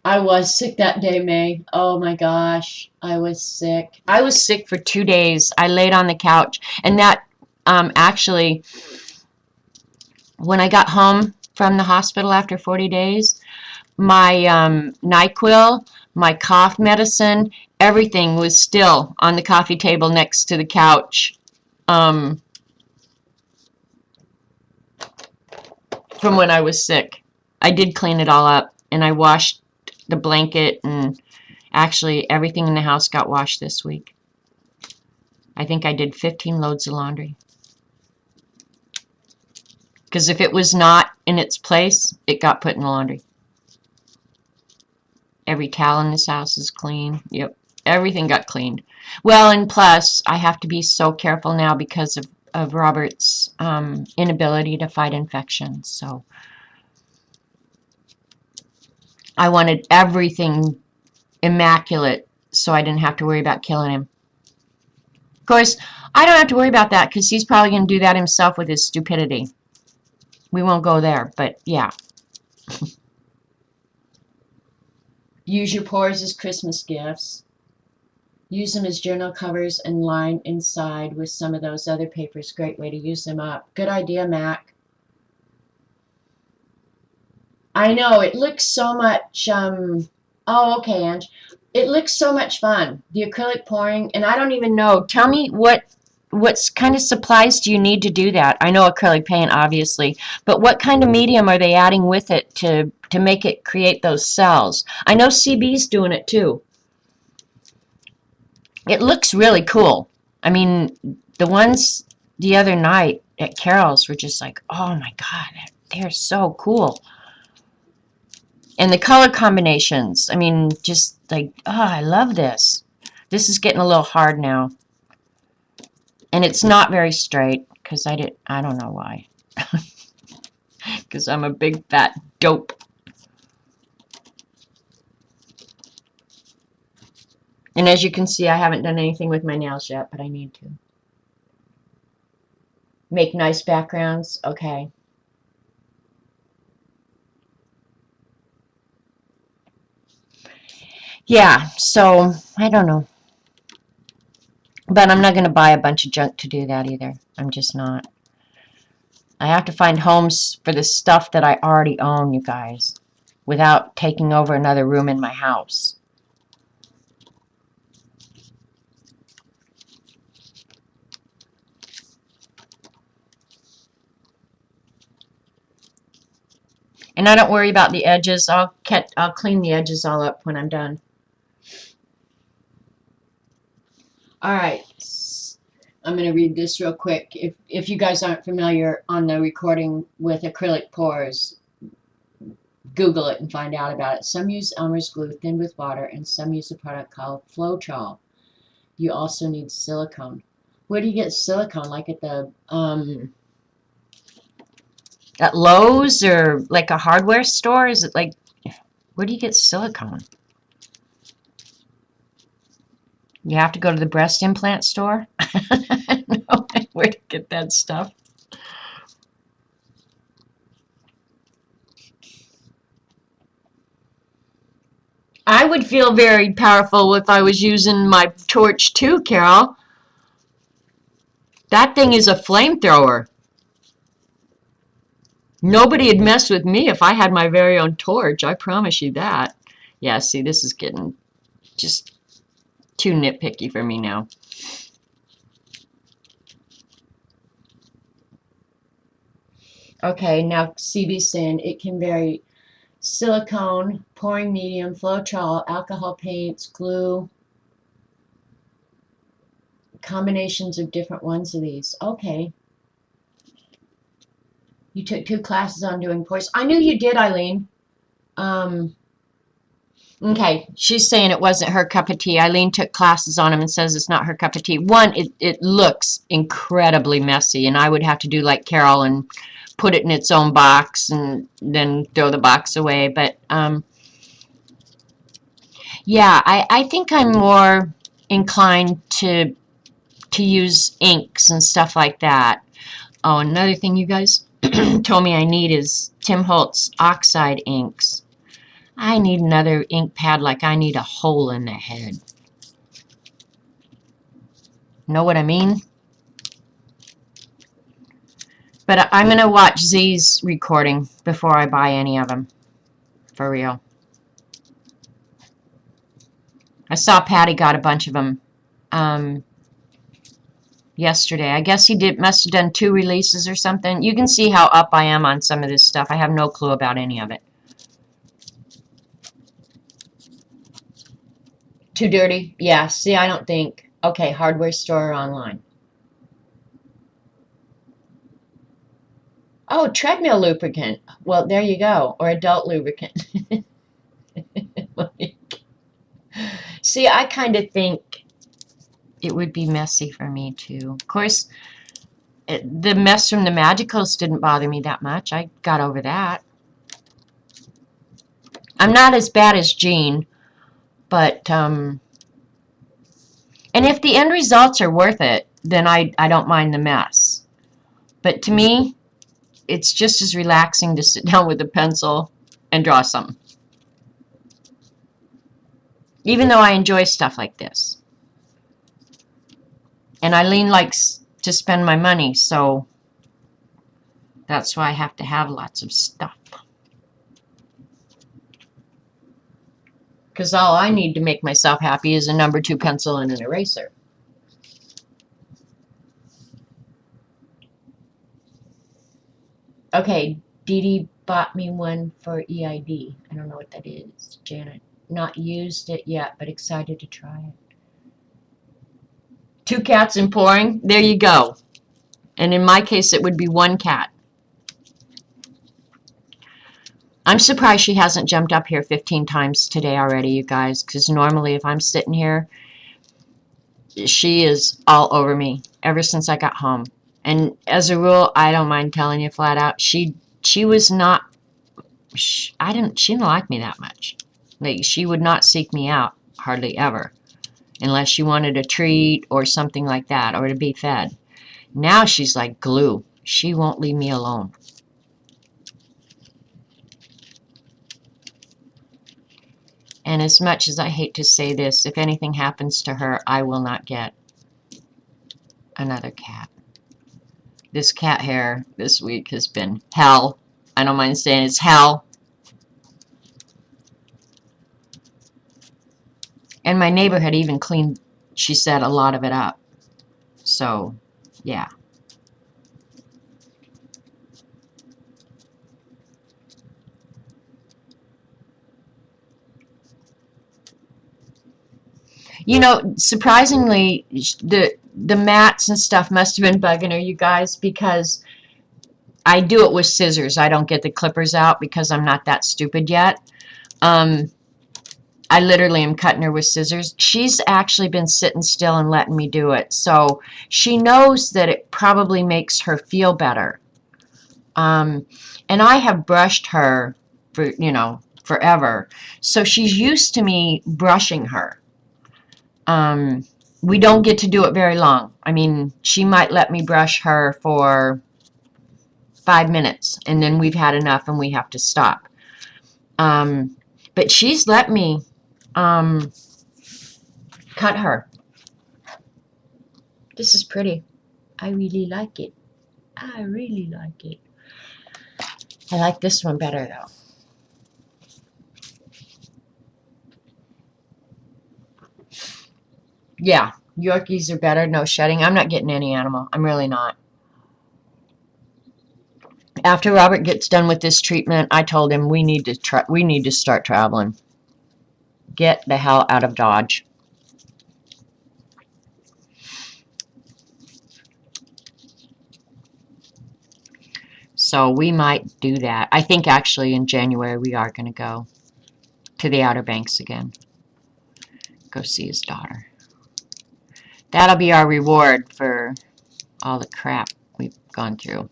I was sick that day, May. Oh my gosh, I was sick. I was sick for 2 days. I laid on the couch, and that actually, when I got home from the hospital after 40 days, my NyQuil, my cough medicine, everything was still on the coffee table next to the couch from when I was sick. I did clean it all up, and I washed the blanket, and actually everything in the house got washed this week. I think I did 15 loads of laundry. Because if it was not in its place, it got put in the laundry. Every towel in this house is clean. Yep, everything got cleaned. Well, and plus, I have to be so careful now because of Robert's inability to fight infections. So I wanted everything immaculate so I didn't have to worry about killing him. Of course, I don't have to worry about that because he's probably going to do that himself with his stupidity. We won't go there, but yeah. Use your pores as Christmas gifts. Use them as journal covers and line inside with some of those other papers. Great way to use them up. Good idea, Mac. I know, it looks so much, oh, okay, Ange. It looks so much fun, the acrylic pouring, and I don't even know. Tell me what kind of supplies do you need to do that? I know acrylic paint, obviously, but what kind of medium are they adding with it to make it create those cells? I know CB's doing it too. It looks really cool. I mean, the ones the other night at Carol's were just like, oh my God, they're so cool. And the color combinations, I mean, just like, oh, I love this. This is getting a little hard now. And it's not very straight, because I don't know why. Because I'm a big fat dope. And as you can see, I haven't done anything with my nails yet, but I need to. Make nice backgrounds, okay. Yeah, so, I don't know. But I'm not going to buy a bunch of junk to do that either. I'm just not. I have to find homes for the stuff that I already own, you guys, without taking over another room in my house. And I don't worry about the edges. I'll clean the edges all up when I'm done. All right. I'm going to read this real quick. If you guys aren't familiar on the recording with acrylic pours, Google it and find out about it. Some use Elmer's glue thinned with water, and some use a product called Floetrol. You also need silicone. Where do you get silicone? Like at Lowe's or like a hardware store? Is it like, where do you get silicone? You have to go to the breast implant store? I don't know where to get that stuff. I would feel very powerful if I was using my torch too, Carol. That thing is a flamethrower. Nobody'd mess with me if I had my very own torch. I promise you that. Yeah, see, this is getting just too nitpicky for me now. Okay, now CB's saying it can vary. Silicone, pouring medium, Floetrol, alcohol paints, glue, combinations of different ones of these. Okay. You took 2 classes on doing pours. I knew you did, Eileen. Okay, she's saying it wasn't her cup of tea. Eileen took classes on them and says it's not her cup of tea. One, it looks incredibly messy, and I would have to do like Carol and put it in its own box and then throw the box away. But yeah, I think I'm more inclined to use inks and stuff like that. Oh, another thing you guys told me I need is Tim Holtz oxide inks. I need another ink pad like I need a hole in the head. Know what I mean? But I'm going to watch Z's recording before I buy any of them. For real. I saw Patty got a bunch of them yesterday. I guess he must have done 2 releases or something. You can see how up I am on some of this stuff. I have no clue about any of it. Too dirty? Yeah, see, I don't think. Okay, hardware store or online. Oh, treadmill lubricant. Well, there you go. Or adult lubricant. See, I kind of think it would be messy for me, too. Of course, the mess from the Magicals didn't bother me that much. I got over that. I'm not as bad as Jean, but, and if the end results are worth it, then I don't mind the mess. But to me, it's just as relaxing to sit down with a pencil and draw something. Even though I enjoy stuff like this. And Eileen likes to spend my money, so that's why I have to have lots of stuff. Because all I need to make myself happy is a number 2 pencil and an eraser. Okay, Dee Dee bought me one for EID. I don't know what that is, Janet. Not used it yet, but excited to try it. 2 cats and pouring. There you go. And in my case, it would be 1 cat. I'm surprised she hasn't jumped up here 15 times today already, you guys, because normally if I'm sitting here, she is all over me ever since I got home. And as a rule, I don't mind telling you flat out, she was not, she didn't like me that much. Like, she would not seek me out hardly ever unless she wanted a treat or something like that, or to be fed. Now she's like glue. She won't leave me alone. And as much as I hate to say this, if anything happens to her, I will not get another cat. This cat hair this week has been hell. I don't mind saying it's hell. And my neighbor had even cleaned, she said, a lot of it up. So, yeah. You know, surprisingly, the mats and stuff must have been bugging her, you guys, because I do it with scissors. I don't get the clippers out because I'm not that stupid yet. I literally am cutting her with scissors. She's actually been sitting still and letting me do it. So she knows that it probably makes her feel better. And I have brushed her for, you know, forever. So she's used to me brushing her. We don't get to do it very long. I mean, she might let me brush her for 5 minutes, and then we've had enough and we have to stop. But she's let me cut her. This is pretty. I really like it. I really like it. I like this one better, though. Yeah, Yorkies are better. No shedding. I'm not getting any animal. I'm really not. After Robert gets done with this treatment, I told him we need to start traveling. Get the hell out of Dodge. So we might do that. I think actually in January we are going to go to the Outer Banks again. Go see his daughter. That'll be our reward for all the crap we've gone through.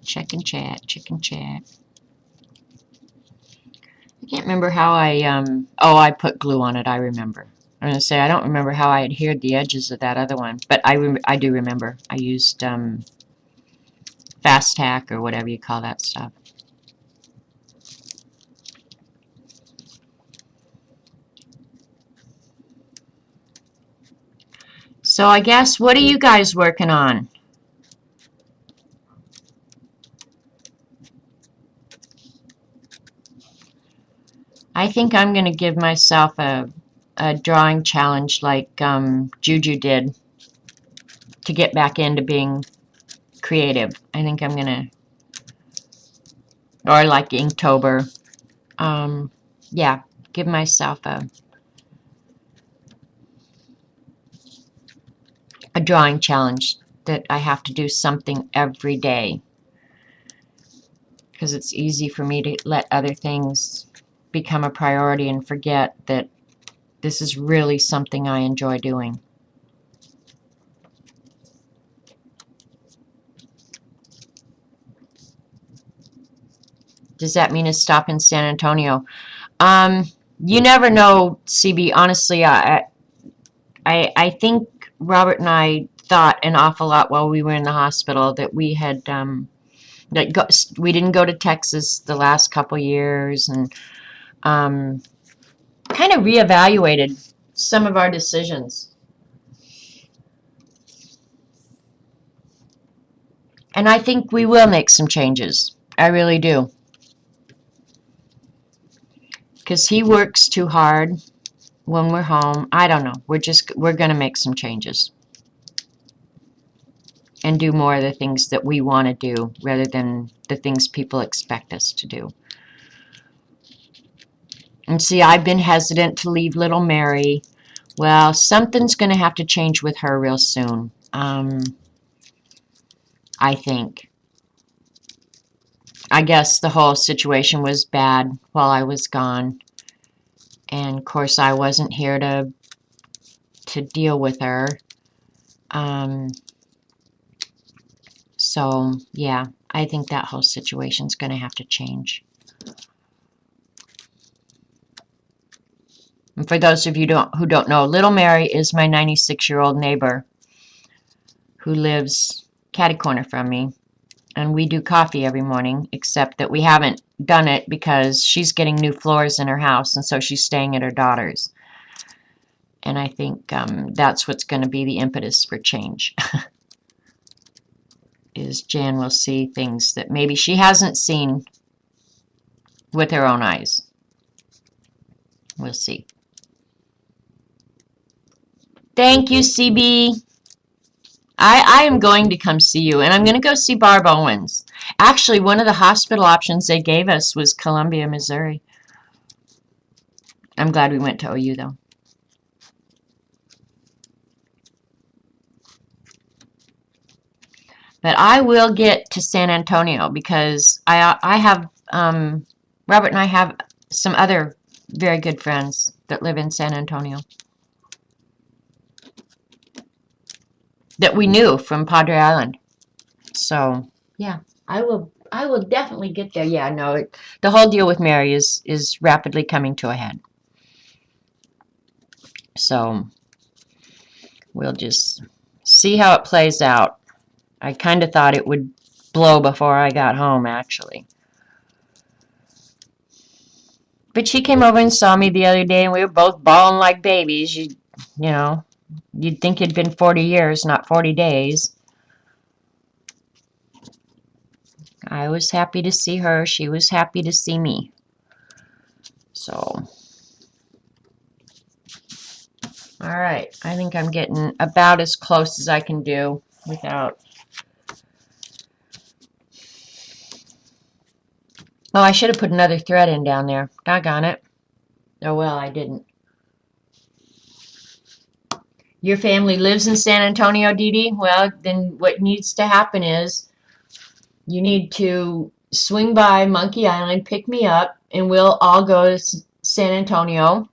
Check and chat, check and chat. I can't remember how I put glue on it, I remember. I'm going to say I don't remember how I adhered the edges of that other one, but I do remember. I used Fast Tack or whatever you call that stuff. So I guess, what are you guys working on? I think I'm going to give myself a drawing challenge like Juju did to get back into being creative. I think I'm going to, or like Inktober. Yeah, give myself a drawing challenge that I have to do something every day, because it's easy for me to let other things become a priority and forget that this is really something I enjoy doing. Does that mean a stop in San Antonio? You never know, CB. Honestly, I think Robert and I thought an awful lot while we were in the hospital that we had Like we didn't go to Texas the last couple years, and kind of reevaluated some of our decisions. And I think we will make some changes. I really do. Because he works too hard when we're home. I don't know. We're going to make some changes. And do more of the things that we want to do rather than the things people expect us to do. And see, I've been hesitant to leave little Mary. Well, something's going to have to change with her real soon. I think. I guess the whole situation was bad while I was gone. And of course I wasn't here to deal with her. So yeah, I think that whole situation's going to have to change. And for those of you who don't know, Little Mary is my 96-year-old neighbor who lives catty corner from me. And we do coffee every morning, except that we haven't done it because she's getting new floors in her house, and so she's staying at her daughter's. And I think that's what's going to be the impetus for change. Is Jan will see things that maybe she hasn't seen with her own eyes. We'll see. Thank you, CB. I am going to come see you, and I'm going to go see Barb Owens. Actually, one of the hospital options they gave us was Columbia, Missouri. I'm glad we went to OU, though. But I will get to San Antonio because I have, Robert and I have some other very good friends that live in San Antonio that we knew from Padre Island. So, yeah, I will definitely get there. Yeah, no, the whole deal with Mary is rapidly coming to a head. So, we'll just see how it plays out. I kind of thought it would blow before I got home, actually. But she came over and saw me the other day, and we were both bawling like babies. You know, you'd think it'd been 40 years, not 40 days. I was happy to see her. She was happy to see me. So, all right. I think I'm getting about as close as I can do without... Oh, I should have put another thread in down there. Doggone it. Oh, well, I didn't. Your family lives in San Antonio, Dee Dee? Well, then what needs to happen is you need to swing by Monkey Island, pick me up, and we'll all go to San Antonio,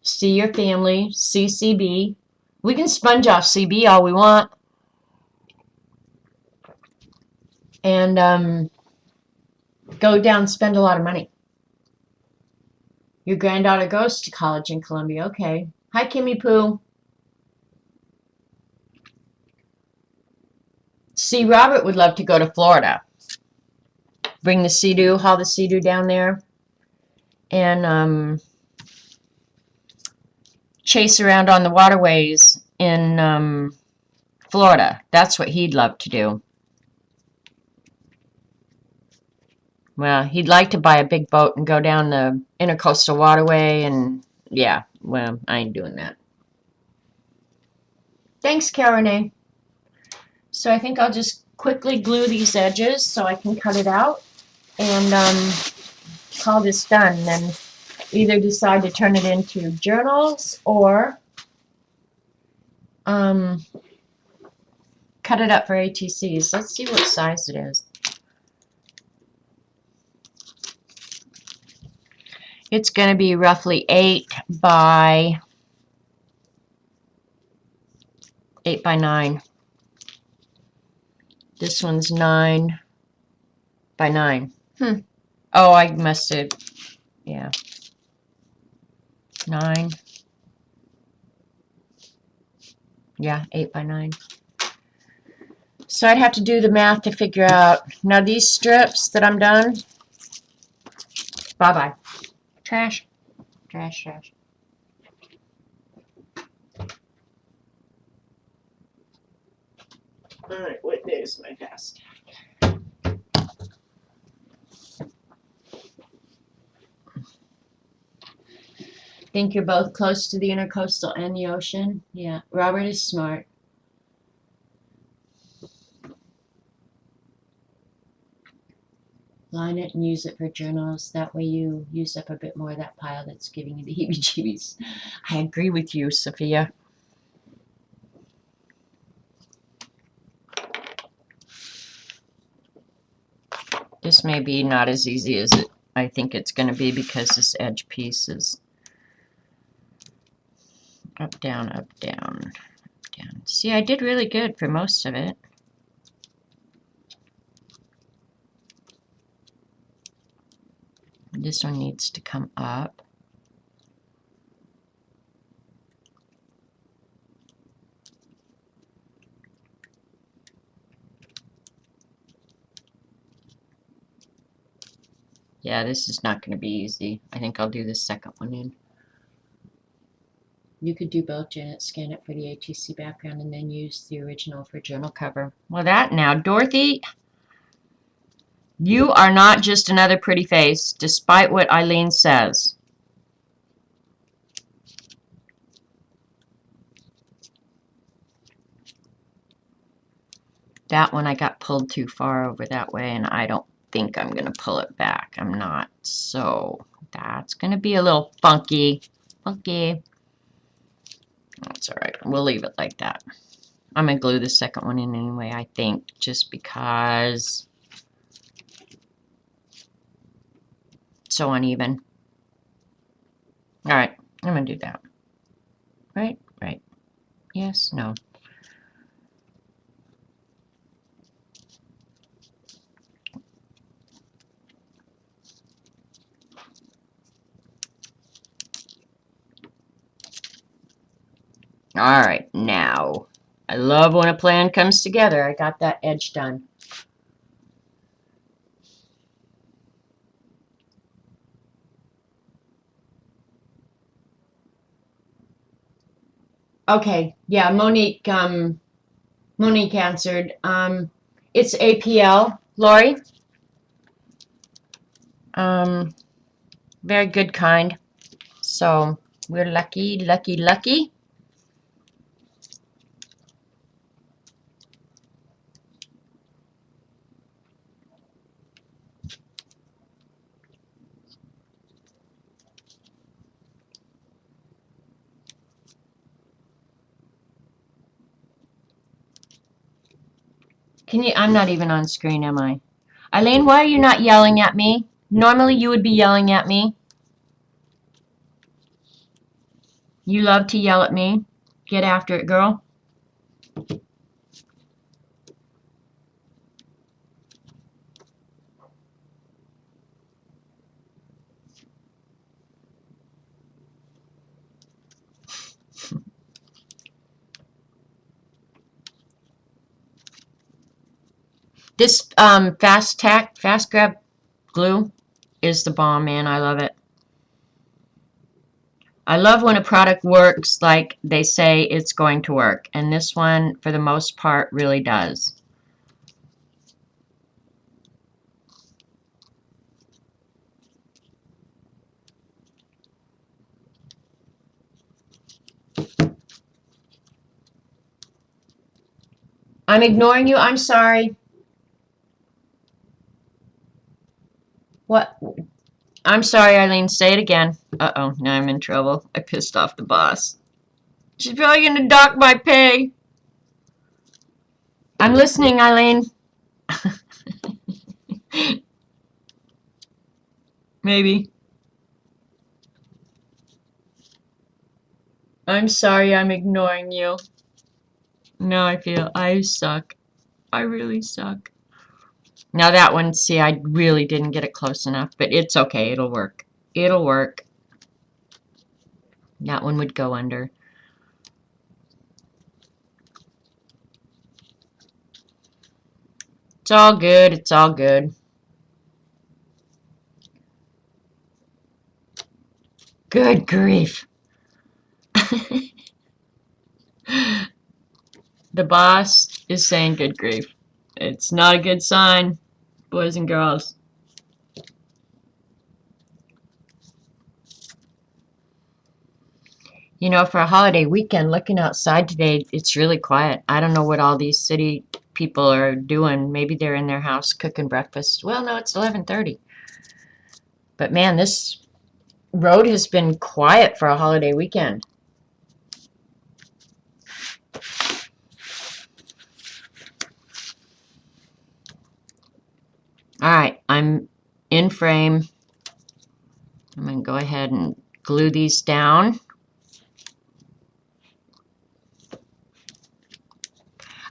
see your family, see CB. We can sponge off CB all we want. And go down and spend a lot of money. Your granddaughter goes to college in Columbia. Okay. Hi, Kimmy Poo. See, Robert would love to go to Florida. Bring the Sea-Doo, haul the Sea-Doo down there, and chase around on the waterways in Florida. That's what he'd love to do. Well, he'd like to buy a big boat and go down the Intercoastal Waterway, and yeah, well, I ain't doing that. Thanks, Karen. So I think I'll just quickly glue these edges so I can cut it out and call this done, and then either decide to turn it into journals or cut it up for ATCs. Let's see what size it is. It's going to be roughly 8 by 9. This one's 9 by 9. Oh, I must have, yeah. 9. Yeah, 8 by 9. So I'd have to do the math to figure out. Now these strips that I'm done, bye-bye. Trash. Trash, trash. Alright, what day is my fast? Think you're both close to the intercoastal and the ocean? Yeah, Robert is smart. Line it and use it for journals. That way you use up a bit more of that pile that's giving you the heebie-jeebies. I agree with you, Sophia. This may be not as easy as I think it's going to be because this edge piece is up, down, up, down, down. See, I did really good for most of it. This one needs to come up. Yeah, this is not going to be easy. I think I'll do the second one in. You could do both, Janet. Scan it for the ATC background and then use the original for journal cover. Well, that now, Dorothy, you are not just another pretty face, despite what Eileen says. That one I got pulled too far over that way, and I don't think I'm going to pull it back. I'm not. So that's going to be a little funky. Funky. That's all right. We'll leave it like that. I'm going to glue the second one in anyway, I think, just because it's so uneven. All right. I'm going to do that. Right? Right. Yes? No. All right, now, I love when a plan comes together. I got that edge done. Okay, yeah, Monique answered. It's APL, Lori. Very good kind. So we're lucky, lucky, lucky. I'm not even on screen, am I? Eileen, why are you not yelling at me? Normally you would be yelling at me. You love to yell at me. Get after it, girl. This fast grab glue is the bomb, man. I love it. I love when a product works like they say it's going to work, and this one, for the most part, really does. I'm ignoring you. I'm sorry. What? I'm sorry, Eileen. Say it again. Uh-oh, now I'm in trouble. I pissed off the boss. She's probably going to dock my pay. I'm listening, Eileen. Maybe. I'm sorry I'm ignoring you. Now I feel I suck. I really suck. Now that one, see, I really didn't get it close enough, but it's okay. It'll work. It'll work. That one would go under. It's all good. It's all good. Good grief. The boss is saying good grief. It's not a good sign, boys and girls. You know, for a holiday weekend, looking outside today, it's really quiet. I don't know what all these city people are doing. Maybe they're in their house cooking breakfast. Well, no, it's 11:30. But man, this road has been quiet for a holiday weekend. All right, I'm in frame. I'm going to go ahead and glue these down.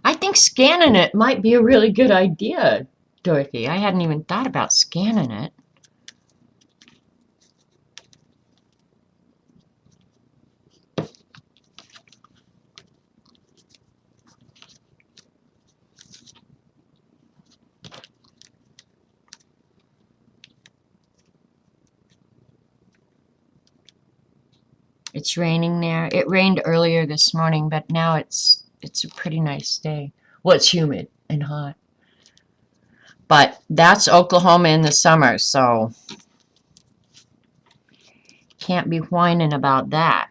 I think scanning it might be a really good idea, Dorothy. I hadn't even thought about scanning it. It's raining there. It rained earlier this morning, but now it's a pretty nice day. Well, it's humid and hot. But that's Oklahoma in the summer, so can't be whining about that.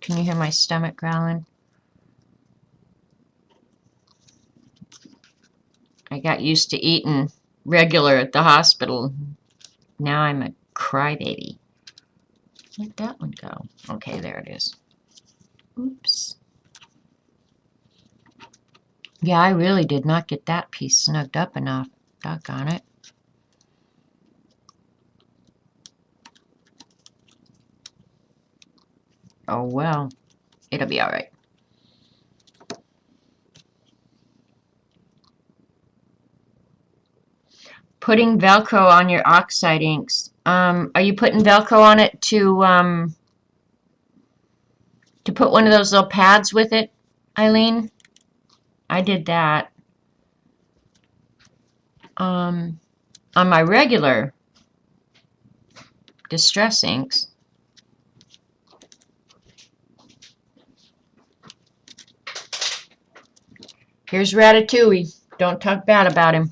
Can you hear my stomach growling? I got used to eating regular at the hospital. Now I'm a crybaby. Where'd that one go? Okay, there it is. Oops. Yeah, I really did not get that piece snugged up enough. Doggone it. Oh well, it'll be alright. Putting Velcro on your oxide inks. Are you putting Velcro on it to put one of those little pads with it, Eileen? I did that. On my regular Distress inks. Here's Ratatouille. Don't talk bad about him.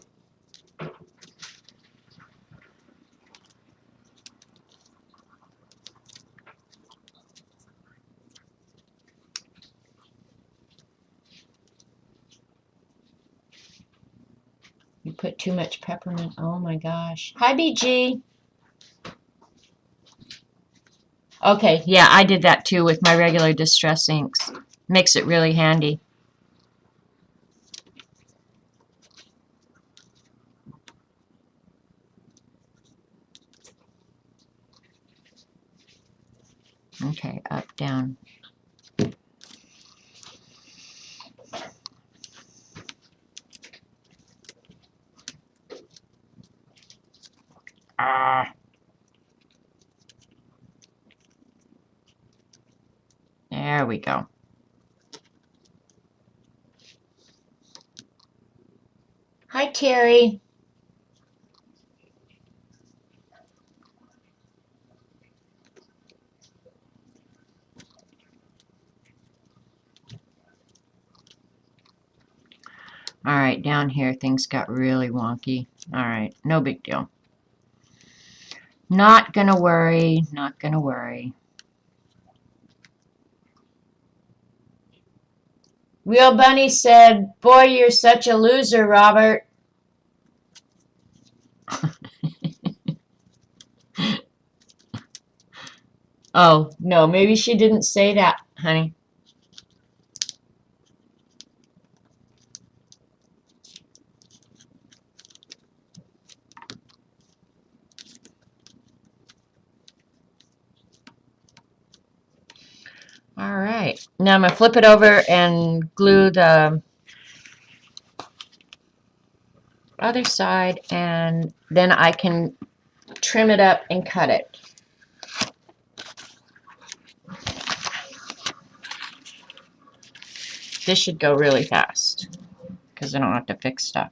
You put too much peppermint. Oh my gosh. Hi, BG. Okay, yeah, I did that too with my regular Distress inks. Makes it really handy. Okay, up, down. Ah. There we go. Hi, Terry. All right, down here things got really wonky. All right, no big deal. Not gonna worry, not gonna worry. Real Bunny said, "Boy, you're such a loser, Robert." Oh, no, maybe she didn't say that, honey. All right, now I'm gonna flip it over and glue the other side, and then I can trim it up and cut it. This should go really fast because I don't have to fix stuff.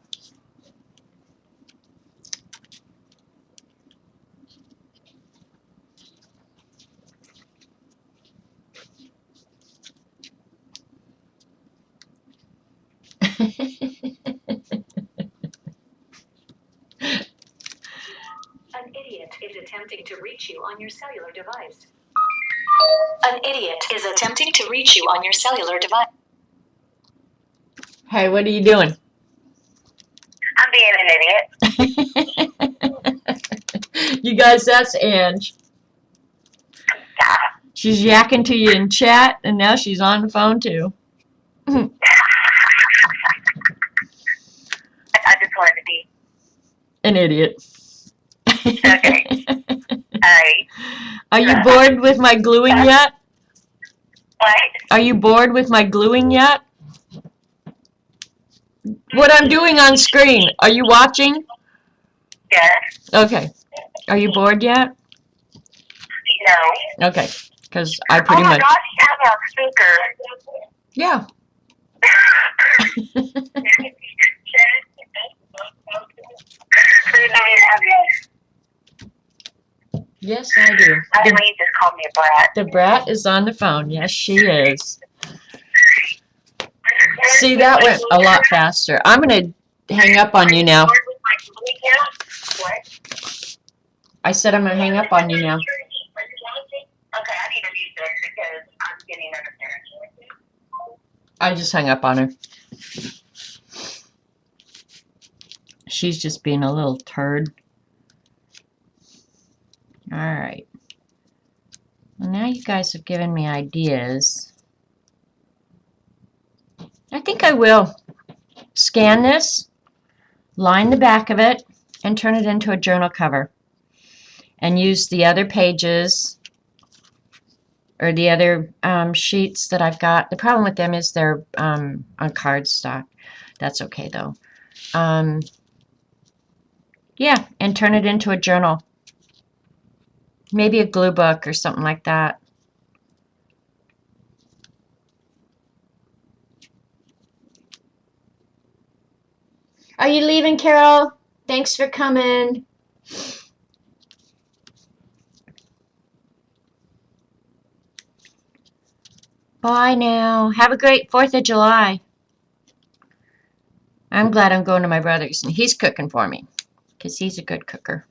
An idiot is attempting to reach you on your cellular device. An idiot is attempting to reach you on your cellular device. Hey, what are you doing? I'm being an idiot. You guys, that's Ange. Yeah. She's yakking to you in chat, and now she's on the phone too. I just wanted to be An idiot. okay. Are you bored with my gluing yet? What? Are you bored with my gluing yet? What I'm doing on screen, are you watching? Yes. Okay. Are you bored yet? No. Okay. Because I pretty oh my much. gosh, you have me on speaker. Yeah. Yes, I do. I mean, you just called me a brat. The brat is on the phone. Yes, she is. See, that went a lot faster. I'm going to hang up on you now. What? I said I'm going to hang up on you now. Okay, I need to mute this because I'm getting interference. I just hung up on her. She's just being a little turd. All right. Well, now you guys have given me ideas. I think I will scan this, line the back of it, and turn it into a journal cover. And use the other pages or the other sheets that I've got. The problem with them is they're on cardstock. That's okay though. Yeah, and turn it into a journal. Maybe a glue book or something like that. Are you leaving, Carol? Thanks for coming. Bye now. Have a great 4th of July. I'm glad I'm going to my brother's and he's cooking for me because he's a good cooker.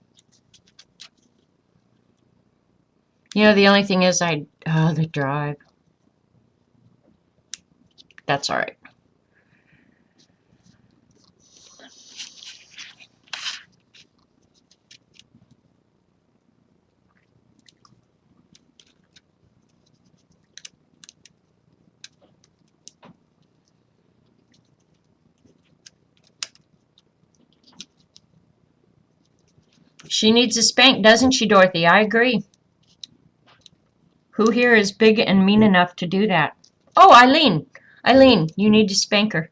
You know, the only thing is the drive. That's all right. She needs a spank, doesn't she, Dorothy? I agree. Who here is big and mean enough to do that? Oh, Eileen. Eileen, you need to spank her.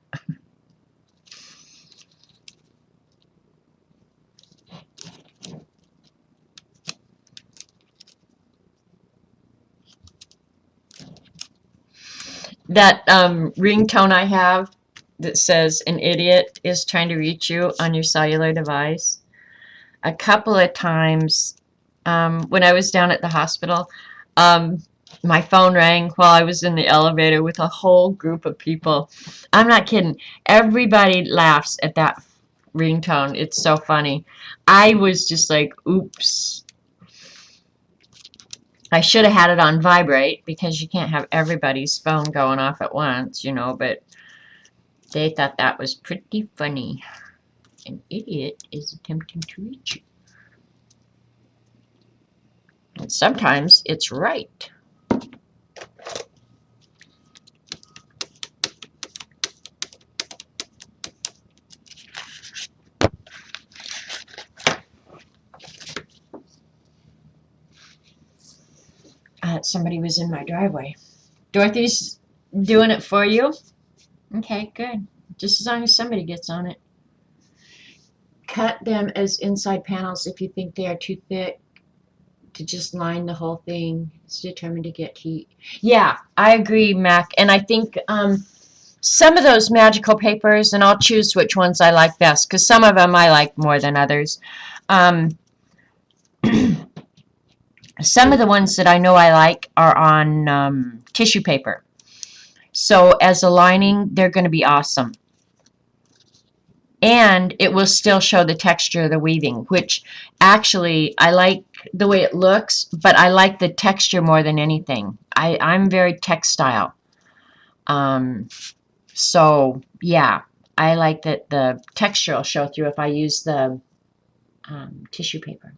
That ringtone I have that says an idiot is trying to reach you on your cellular device. A couple of times when I was down at the hospital, my phone rang while I was in the elevator with a whole group of people. I'm not kidding. Everybody laughs at that ringtone. It's so funny. I was just like, oops. I should have had it on vibrate because you can't have everybody's phone going off at once, you know, but they thought that was pretty funny. An idiot is attempting to reach you. And sometimes it's right. Somebody was in my driveway. Dorothy's doing it for you? Okay, good. Just as long as somebody gets on it. Cut them as inside panels if you think they are too thick to just line the whole thing. It's determined to get heat. Yeah, I agree, Mac. And I think some of those magical papers, and I'll choose which ones I like best, because some of them I like more than others. Um, some of the ones that I know I like are on tissue paper. So as a lining, they're going to be awesome. And it will still show the texture of the weaving, which actually I like the way it looks, but I like the texture more than anything. I'm very textile. Um, so, yeah, I like that the texture will show through if I use the tissue paper.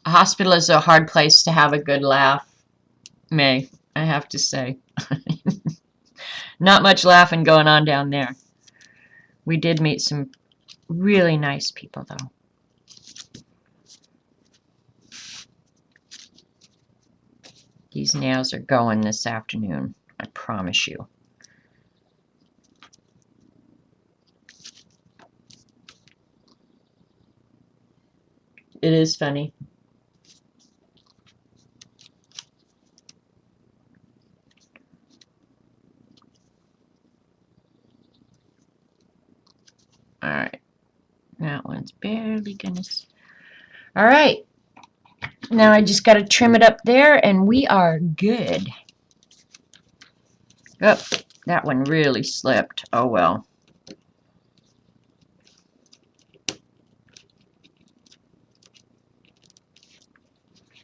A hospital is a hard place to have a good laugh, May, I have to say. Not much laughing going on down there. We did meet some really nice people, though. These nails are going this afternoon, I promise you. It is funny. Alright, that one's barely gonna... Alright, now I just gotta trim it up there and we are good. Oh, that one really slipped. Oh well.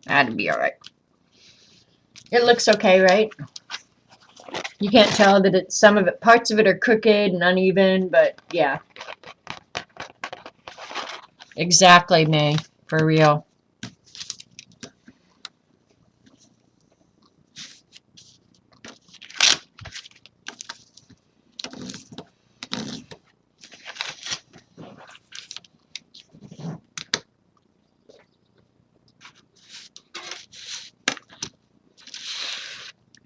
That'd be alright. It looks okay, right? You can't tell that it's some of it, parts of it are crooked and uneven, but yeah. Exactly, May, for real.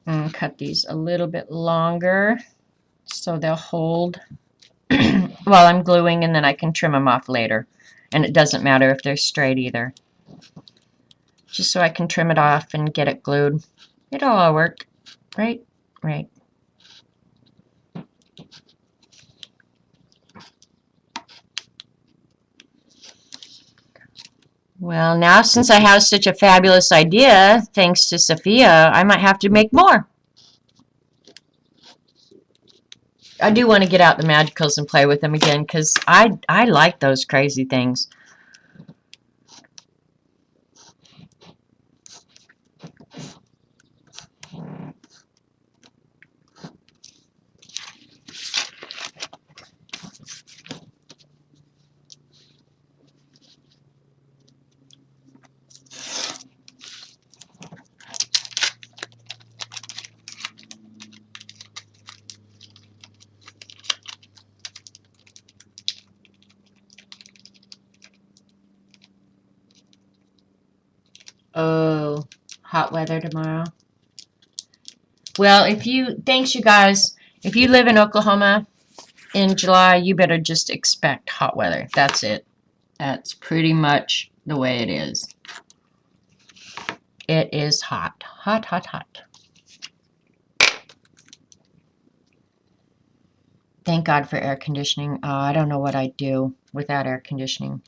And cut these a little bit longer so they'll hold while I'm gluing, and then I can trim them off later. And it doesn't matter if they're straight either. Just so I can trim it off and get it glued. It'll all work, right? Right. Well, now since I have such a fabulous idea, thanks to Sophia, I might have to make more. I do want to get out the magicals and play with them again, because I like those crazy things. Oh, hot weather tomorrow. Well, thanks you guys. If you live in Oklahoma in July, you better just expect hot weather. That's it. That's pretty much the way it is. It is hot. Hot, hot, hot. Thank God for air conditioning. I don't know what I'd do without air conditioning.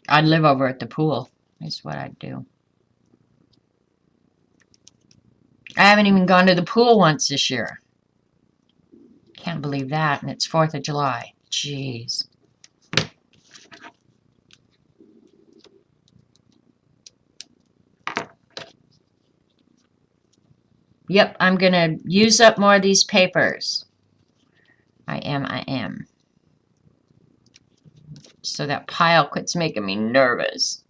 I'd live over at the pool, is what I'd do. I haven't even gone to the pool once this year. Can't believe that, and it's 4th of July. Jeez. Yep, I'm going to use up more of these papers. I am. So that pile quits making me nervous.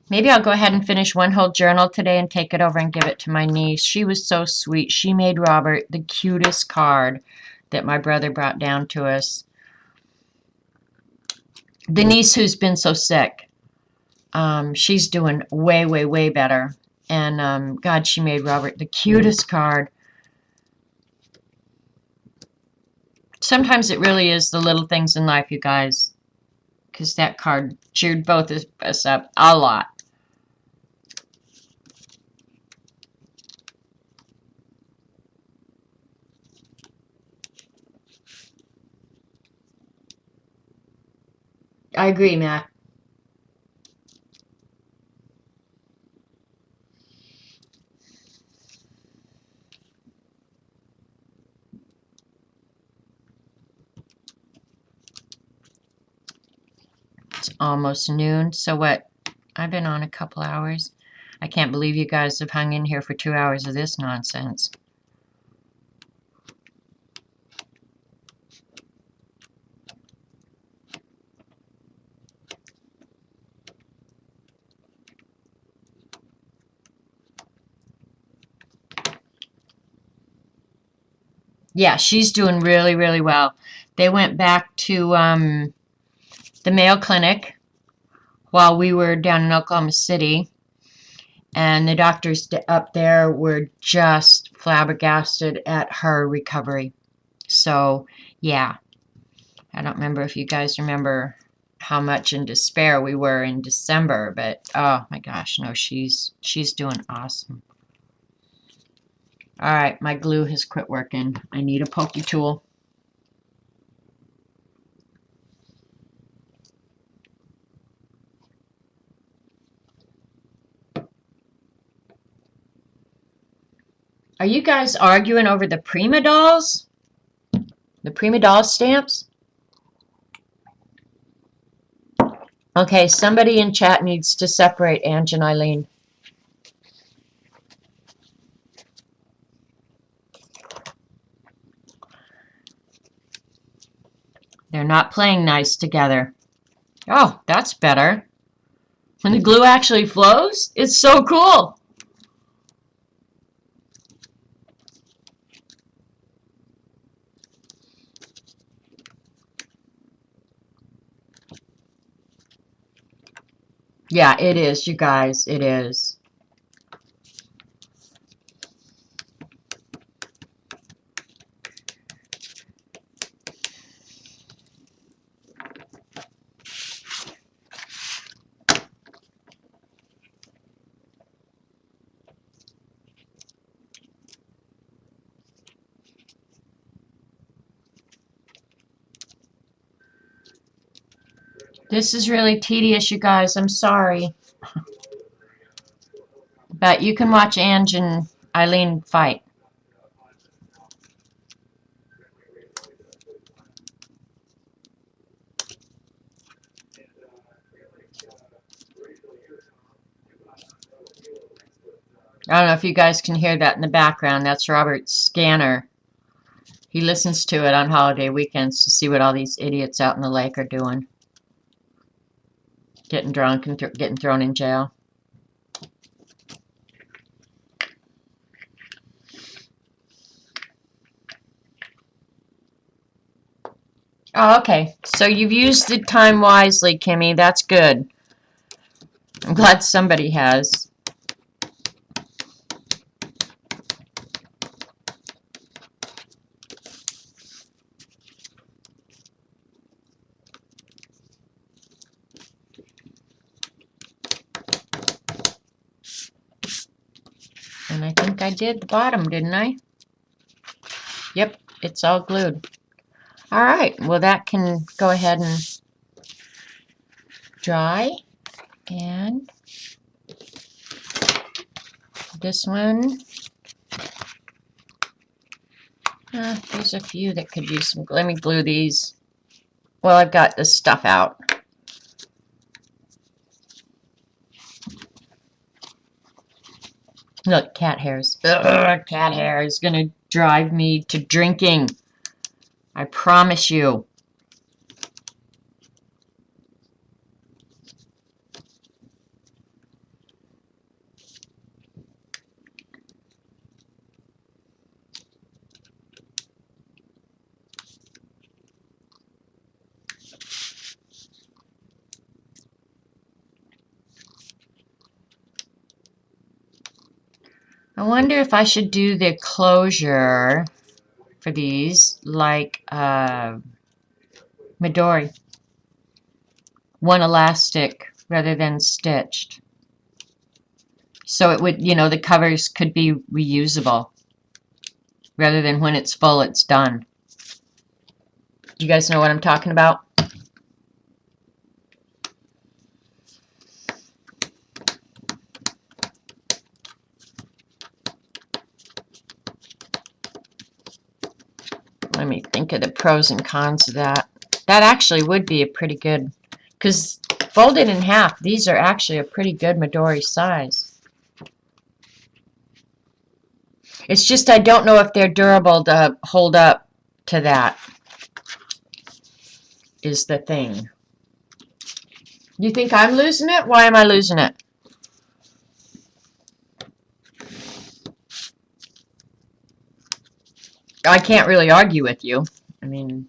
Maybe I'll go ahead and finish one whole journal today and take it over and give it to my niece. She was so sweet. She made Robert the cutest card that my brother brought down to us. The niece who's been so sick, she's doing way, way, way better. And God, she made Robert the cutest card. Sometimes it really is the little things in life, you guys. Because that card cheered both of us up a lot. I agree, Matt. It's almost noon. So what? I've been on a couple hours. I can't believe you guys have hung in here for 2 hours of this nonsense. Yeah, she's doing really, really well. They went back to the Mayo Clinic while we were down in Oklahoma City, and the doctors up there were just flabbergasted at her recovery. So, yeah, I don't remember if you guys remember how much in despair we were in December, but oh my gosh, no, she's doing awesome. All right, my glue has quit working. I need a pokey tool. Are you guys arguing over the Prima dolls? The Prima doll stamps? Okay, somebody in chat needs to separate Ange and Eileen. They're not playing nice together. Oh, that's better. When the glue actually flows, it's so cool. Yeah, it is, you guys. It is. This is really tedious, you guys. I'm sorry. But you can watch Ange and Eileen fight. I don't know if you guys can hear that in the background. That's Robert's scanner. He listens to it on holiday weekends to see what all these idiots out in the lake are doing. Getting drunk and getting thrown in jail. Oh, okay. So you've used the time wisely, Kimmy. That's good. I'm glad somebody has. And I think I did the bottom, didn't I? Yep, it's all glued. All right, well that can go ahead and dry. And this one, there's a few that could use some, let me glue these. Well, I've got the stuff out. Look, cat hairs. Ugh, cat hair is going to drive me to drinking. I promise you. I wonder if I should do the closure for these, like Midori. One elastic rather than stitched. So it would, you know, the covers could be reusable. Rather than when it's full, it's done. Do you guys know what I'm talking about? Let me think of the pros and cons of that. That actually would be a pretty good, because folded in half, these are actually a pretty good Midori size. It's just I don't know if they're durable to hold up to that, is the thing. You think I'm losing it? Why am I losing it? I can't really argue with you. I mean,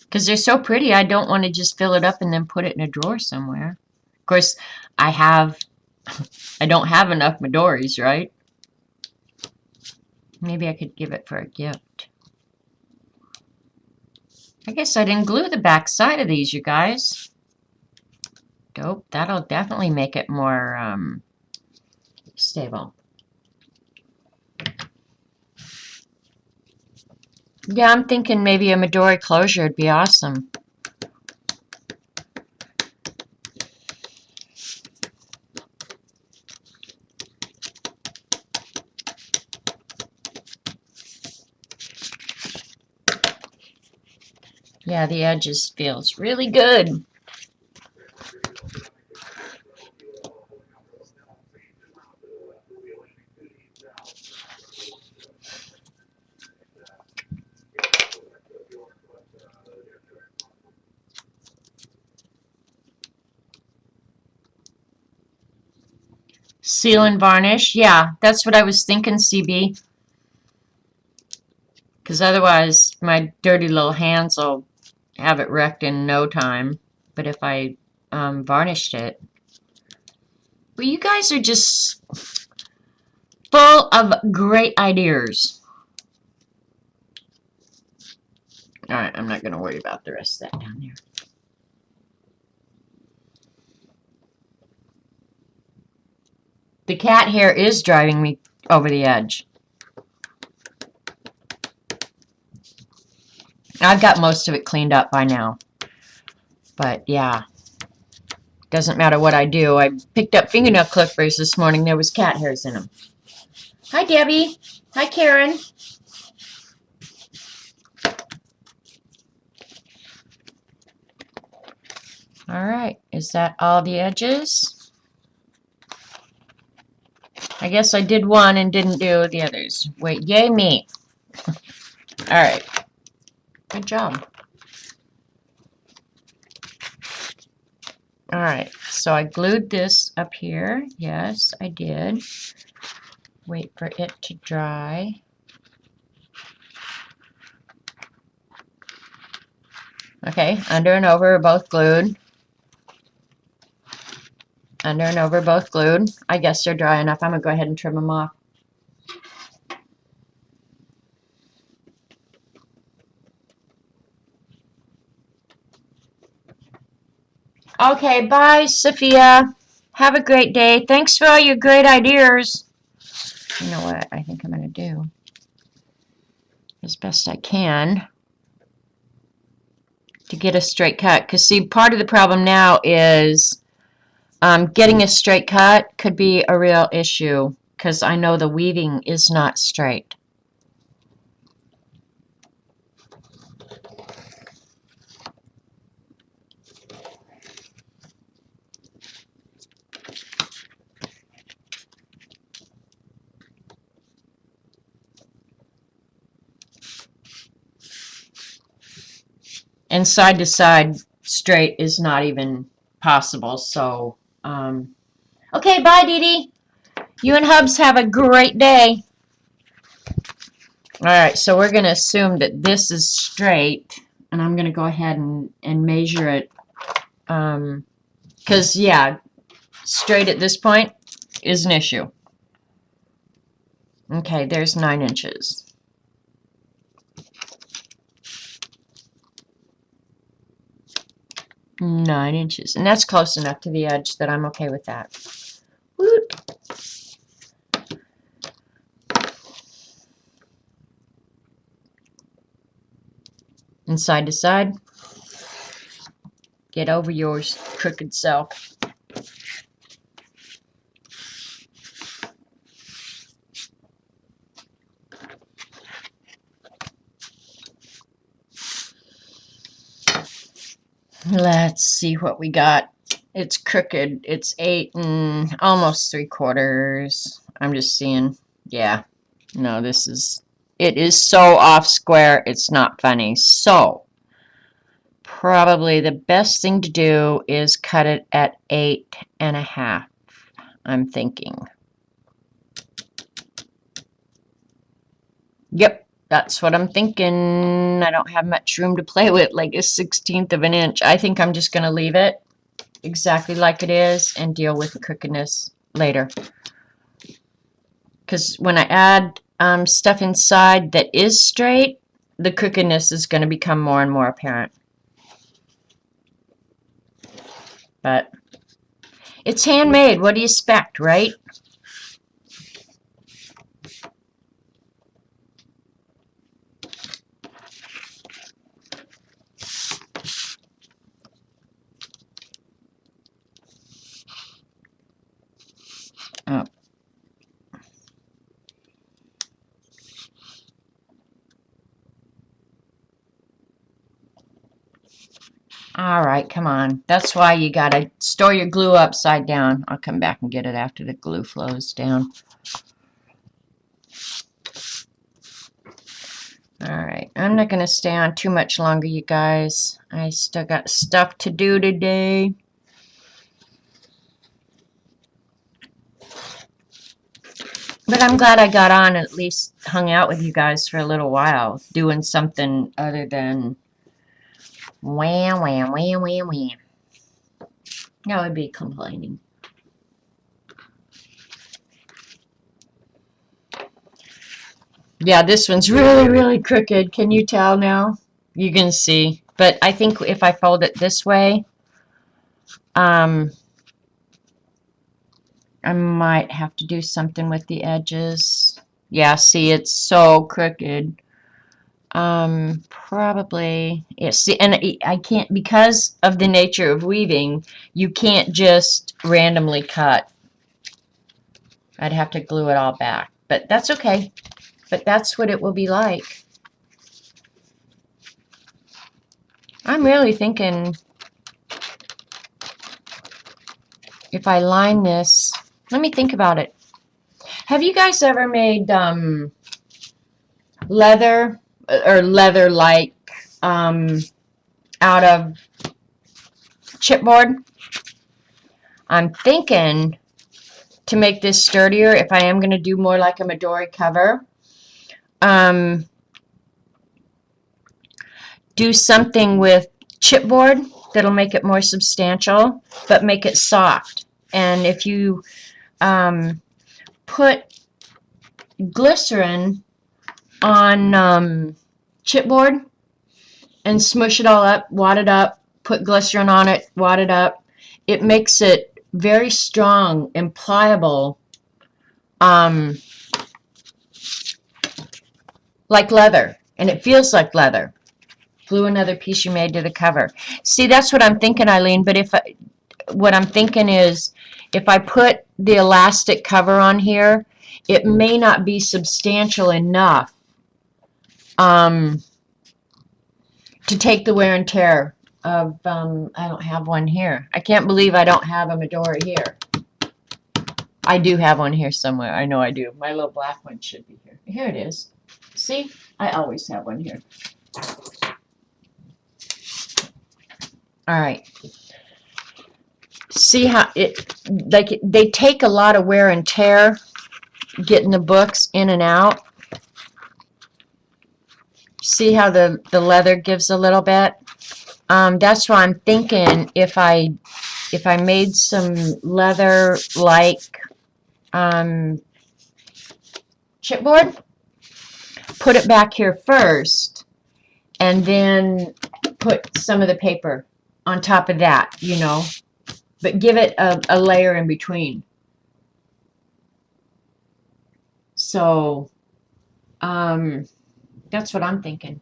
because they're so pretty, I don't want to just fill it up and then put it in a drawer somewhere. Of course, I don't have enough Midoris, right? Maybe I could give it for a gift. I guess I didn't glue the back side of these, you guys. Dope. That'll definitely make it more stable. Yeah, I'm thinking maybe a Midori closure would be awesome. Yeah, the edges feels really good. Seal and varnish. Yeah, that's what I was thinking, CB. Because otherwise, my dirty little hands will have it wrecked in no time. But if I varnished it. Well, you guys are just full of great ideas. Alright, I'm not going to worry about the rest of that down there. The cat hair is driving me over the edge. I've got most of it cleaned up by now. But yeah, doesn't matter what I do. I picked up fingernail clippers this morning. There was cat hairs in them. Hi, Debbie. Hi, Karen. All right, is that all the edges? I guess I did one and didn't do the others. Wait, yay me. All right, good job. All right, so I glued this up here. Yes, I did. Wait for it to dry. Okay, under and over, both glued. Under and over, both glued. I guess they're dry enough. I'm going to go ahead and trim them off. Okay, bye, Sophia. Have a great day. Thanks for all your great ideas. You know what I think I'm going to do? As best I can to get a straight cut. Because, see, part of the problem now is getting a straight cut could be a real issue. Because I know the weaving is not straight. And side to side straight is not even possible. So, okay, bye, Dee Dee. You and Hubs have a great day. All right, so we're going to assume that this is straight, and I'm going to go ahead and measure it Because, yeah, straight at this point is an issue. Okay, there's 9 inches. Nine inches. And that's close enough to the edge that I'm okay with that. Woot. And side to side. Get over your crooked self. Let's see what we got. It's crooked. It's 8 and almost 3/4. I'm just seeing. Yeah. No, it is so off square. It's not funny. So, probably the best thing to do is cut it at 8.5. I'm thinking. Yep. That's what I'm thinking. I don't have much room to play with, like a 1/16 of an inch. I think I'm just going to leave it exactly like it is and deal with the crookedness later. Because when I add stuff inside that is straight, the crookedness is going to become more and more apparent. But it's handmade. What do you expect, right? Oh. All right, come on. That's why you got to store your glue upside down. I'll come back and get it after the glue flows down. All right, I'm not going to stay on too much longer, you guys. I still got stuff to do today. But I'm glad I got on and at least hung out with you guys for a little while, doing something other than wham, wham, wham, wham, wham. That would be complaining. Yeah, this one's really, really crooked. Can you tell now? You can see. But I think if I fold it this way, I might have to do something with the edges. Yeah, see, it's so crooked. Probably, yeah, see, and I can't, because of the nature of weaving, you can't just randomly cut. I'd have to glue it all back, but that's okay. But that's what it will be like. I'm really thinking if I line this, let me think about it. Have you guys ever made leather or leather-like out of chipboard? I'm thinking to make this sturdier, if I am going to do more like a Midori cover, do something with chipboard that'll make it more substantial, but make it soft. And if you put glycerin on chipboard and smush it all up, wad it up, put glycerin on it, wad it up, it makes it very strong and pliable, like leather, and it feels like leather. Glue another piece you made to the cover. See, that's what I'm thinking, Eileen, but what I'm thinking is if I put the elastic cover on here, it may not be substantial enough to take the wear and tear of, I don't have one here. I can't believe I don't have a Midori here. I do have one here somewhere. I know I do. My little black one should be here. Here it is. See? I always have one here. All right. See how they take a lot of wear and tear getting the books in and out. See how the leather gives a little bit? That's why I'm thinking if I made some leather like chipboard, put it back here first, and then put some of the paper on top of that, you know, but give it a layer in between. So, that's what I'm thinking.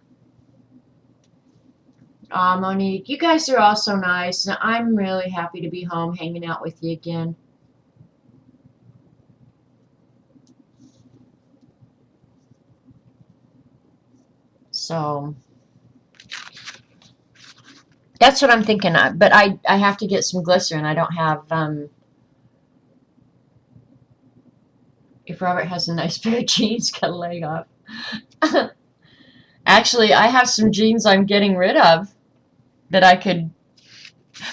Aw, Monique, you guys are all so nice. And I'm really happy to be home hanging out with you again. So, that's what I'm thinking of. But I have to get some glycerin. I don't have, if Robert has a nice pair of jeans, cut a leg off. Actually, I have some jeans I'm getting rid of that I could.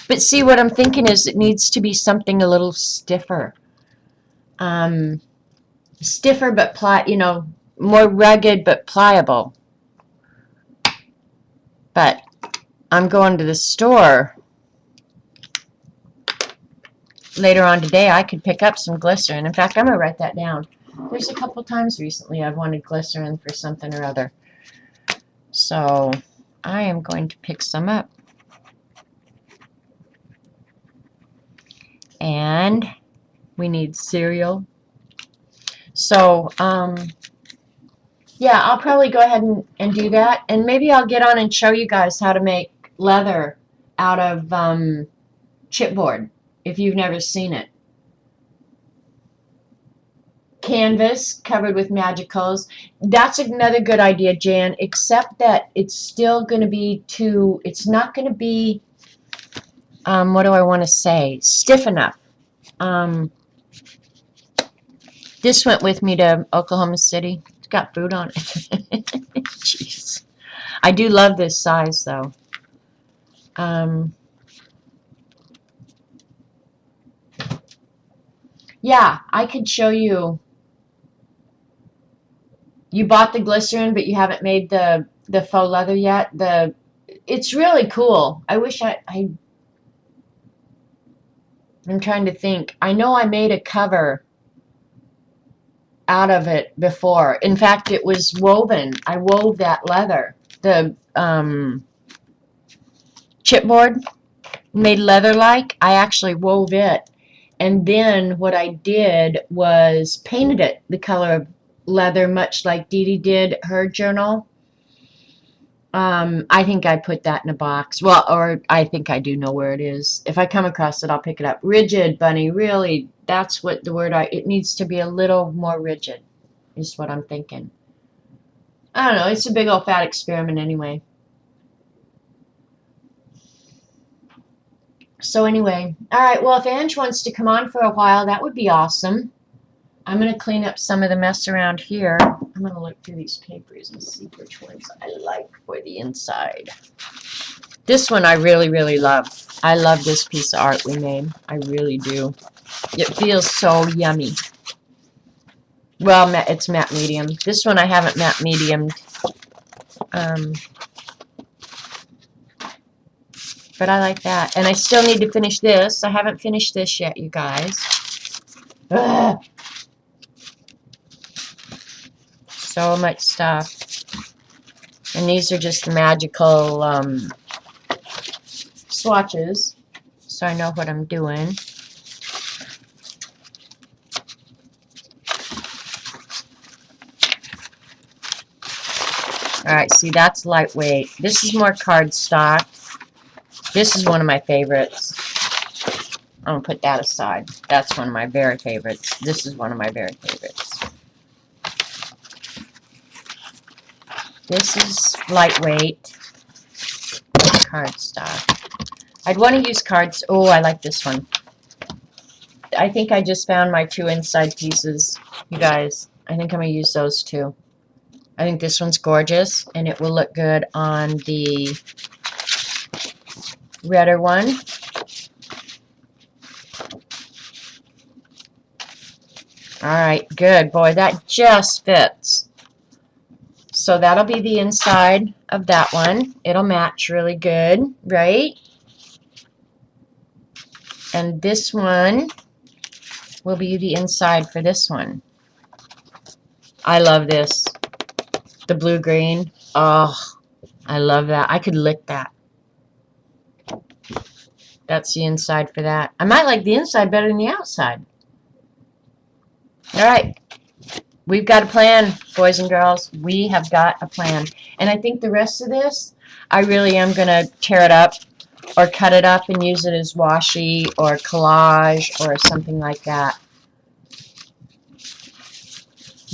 But see, what I'm thinking is it needs to be something a little stiffer. Stiffer but you know, more rugged but pliable. But I'm going to the store later on today. I could pick up some glycerin. In fact, I'm going to write that down. There's a couple times recently I've wanted glycerin for something or other. So I am going to pick some up. And we need cereal. So, yeah, I'll probably go ahead and do that. And maybe I'll get on and show you guys how to make leather out of chipboard if you've never seen it. Canvas covered with magicals. That's another good idea, Jan, except that it's still going to be too, it's not going to be, what do I want to say, stiff enough. This went with me to Oklahoma City. It's got food on it. Jeez. I do love this size, though. Yeah, I could show you. You bought the glycerin, but you haven't made the faux leather yet. It's really cool. I wish I'm trying to think. I know I made a cover out of it before. In fact, it was woven. I wove that leather. The chipboard made leather-like. I actually wove it. And then what I did was painted it the color of leather, much like Dee Dee did her journal. I think I put that in a box. Well, or I think I do know where it is. If I come across it, I'll pick it up. Rigid, Bunny, really, that's what the word it needs to be a little more rigid, is what I'm thinking. I don't know, it's a big old fat experiment anyway. So anyway, all right, well, if Ange wants to come on for a while, that would be awesome. I'm going to clean up some of the mess around here. I'm going to look through these papers and see which ones I like for the inside. This one I really, really love. I love this piece of art we made. I really do. It feels so yummy. Well, it's matte medium. This one I haven't matte mediumed. But I like that. And I still need to finish this. I haven't finished this yet, you guys. Ugh. So much stuff. And these are just magical swatches, so I know what I'm doing. Alright, see, that's lightweight. This is more cardstock. This is one of my favorites. I'm going to put that aside. That's one of my very favorites. This is one of my very favorites. This is lightweight cardstock. I'd want to use cards. Oh, I like this one. I think I just found my 2 inside pieces, you guys. I think I'm going to use those too. I think this one's gorgeous, and it will look good on the redder one. Alright, good. Boy, that just fits. So that'll be the inside of that one. It'll match really good, right? And this one will be the inside for this one. I love this. The blue-green. Oh, I love that. I could lick that. That's the inside for that. I might like the inside better than the outside. All right. We've got a plan, boys and girls. We have got a plan. And I think the rest of this, I really am going to tear it up or cut it up and use it as washi or collage or something like that.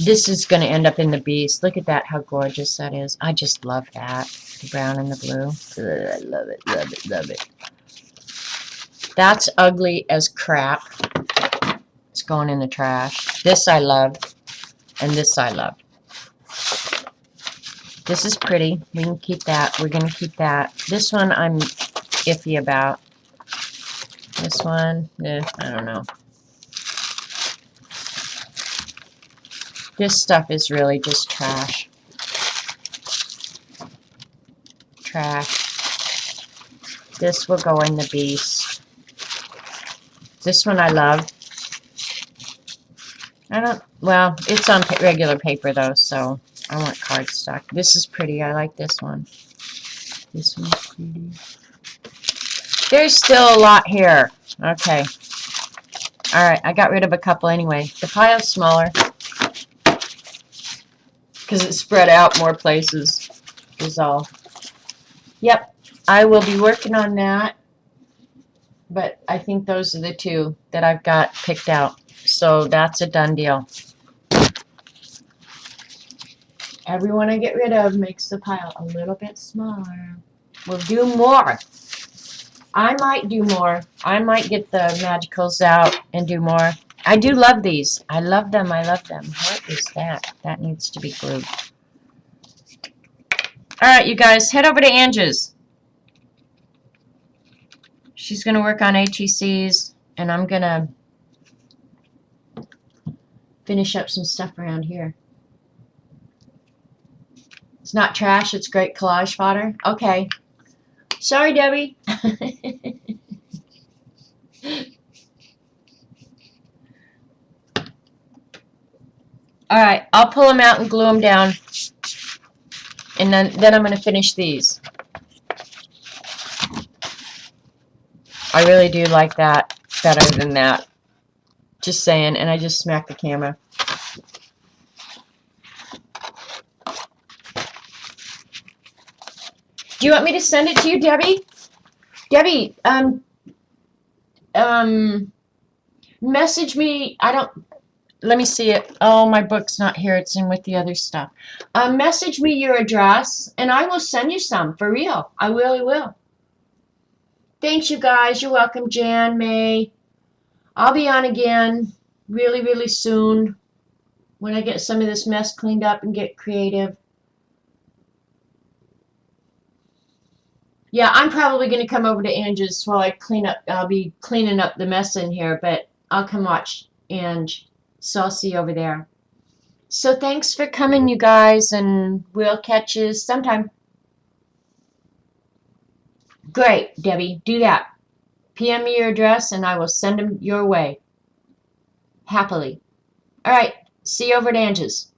This is going to end up in the Beast. Look at that, how gorgeous that is. I just love that. The brown and the blue. Ugh, I love it, love it, love it. That's ugly as crap. It's going in the trash. This I love. And this I love. This is pretty. We can keep that. We're going to keep that. This one I'm iffy about. This one, I don't know. This stuff is really just trash. Trash. This will go in the Beast. This one I love. Well, it's on regular paper though, so I want cardstock. This is pretty. I like this one. This one's pretty. There's still a lot here. Okay. Alright, I got rid of a couple anyway. The pile's smaller because it's spread out more places is all. Yep, I will be working on that, but I think those are the two that I've got picked out. So that's a done deal. Everyone I get rid of makes the pile a little bit smaller. We'll do more. I might do more. I might get the magicals out and do more. I do love these. I love them. I love them. What is that? That needs to be glued. Alright, you guys, head over to Angie's. She's going to work on HECs, and I'm going to finish up some stuff around here. It's not trash, it's great collage fodder. Okay. Sorry, Debbie. Alright, I'll pull them out and glue them down. And then I'm going to finish these. I really do like that better than that. Just saying, and I just smacked the camera. Do you want me to send it to you, Debbie? Debbie, message me. Let me see it. Oh, my book's not here. It's in with the other stuff. Message me your address, and I will send you some, for real. I really will. Thanks, you guys. You're welcome, Jan, May. I'll be on again really, really soon when I get some of this mess cleaned up and get creative. Yeah, I'm probably going to come over to Angie's while I clean up. I'll be cleaning up the mess in here, but I'll come watch Ange. So I'll see you over there. So thanks for coming, you guys, and we'll catch you sometime. Great, Debbie. Do that. PM me your address, and I will send them your way. Happily. All right. See you over at Angie's.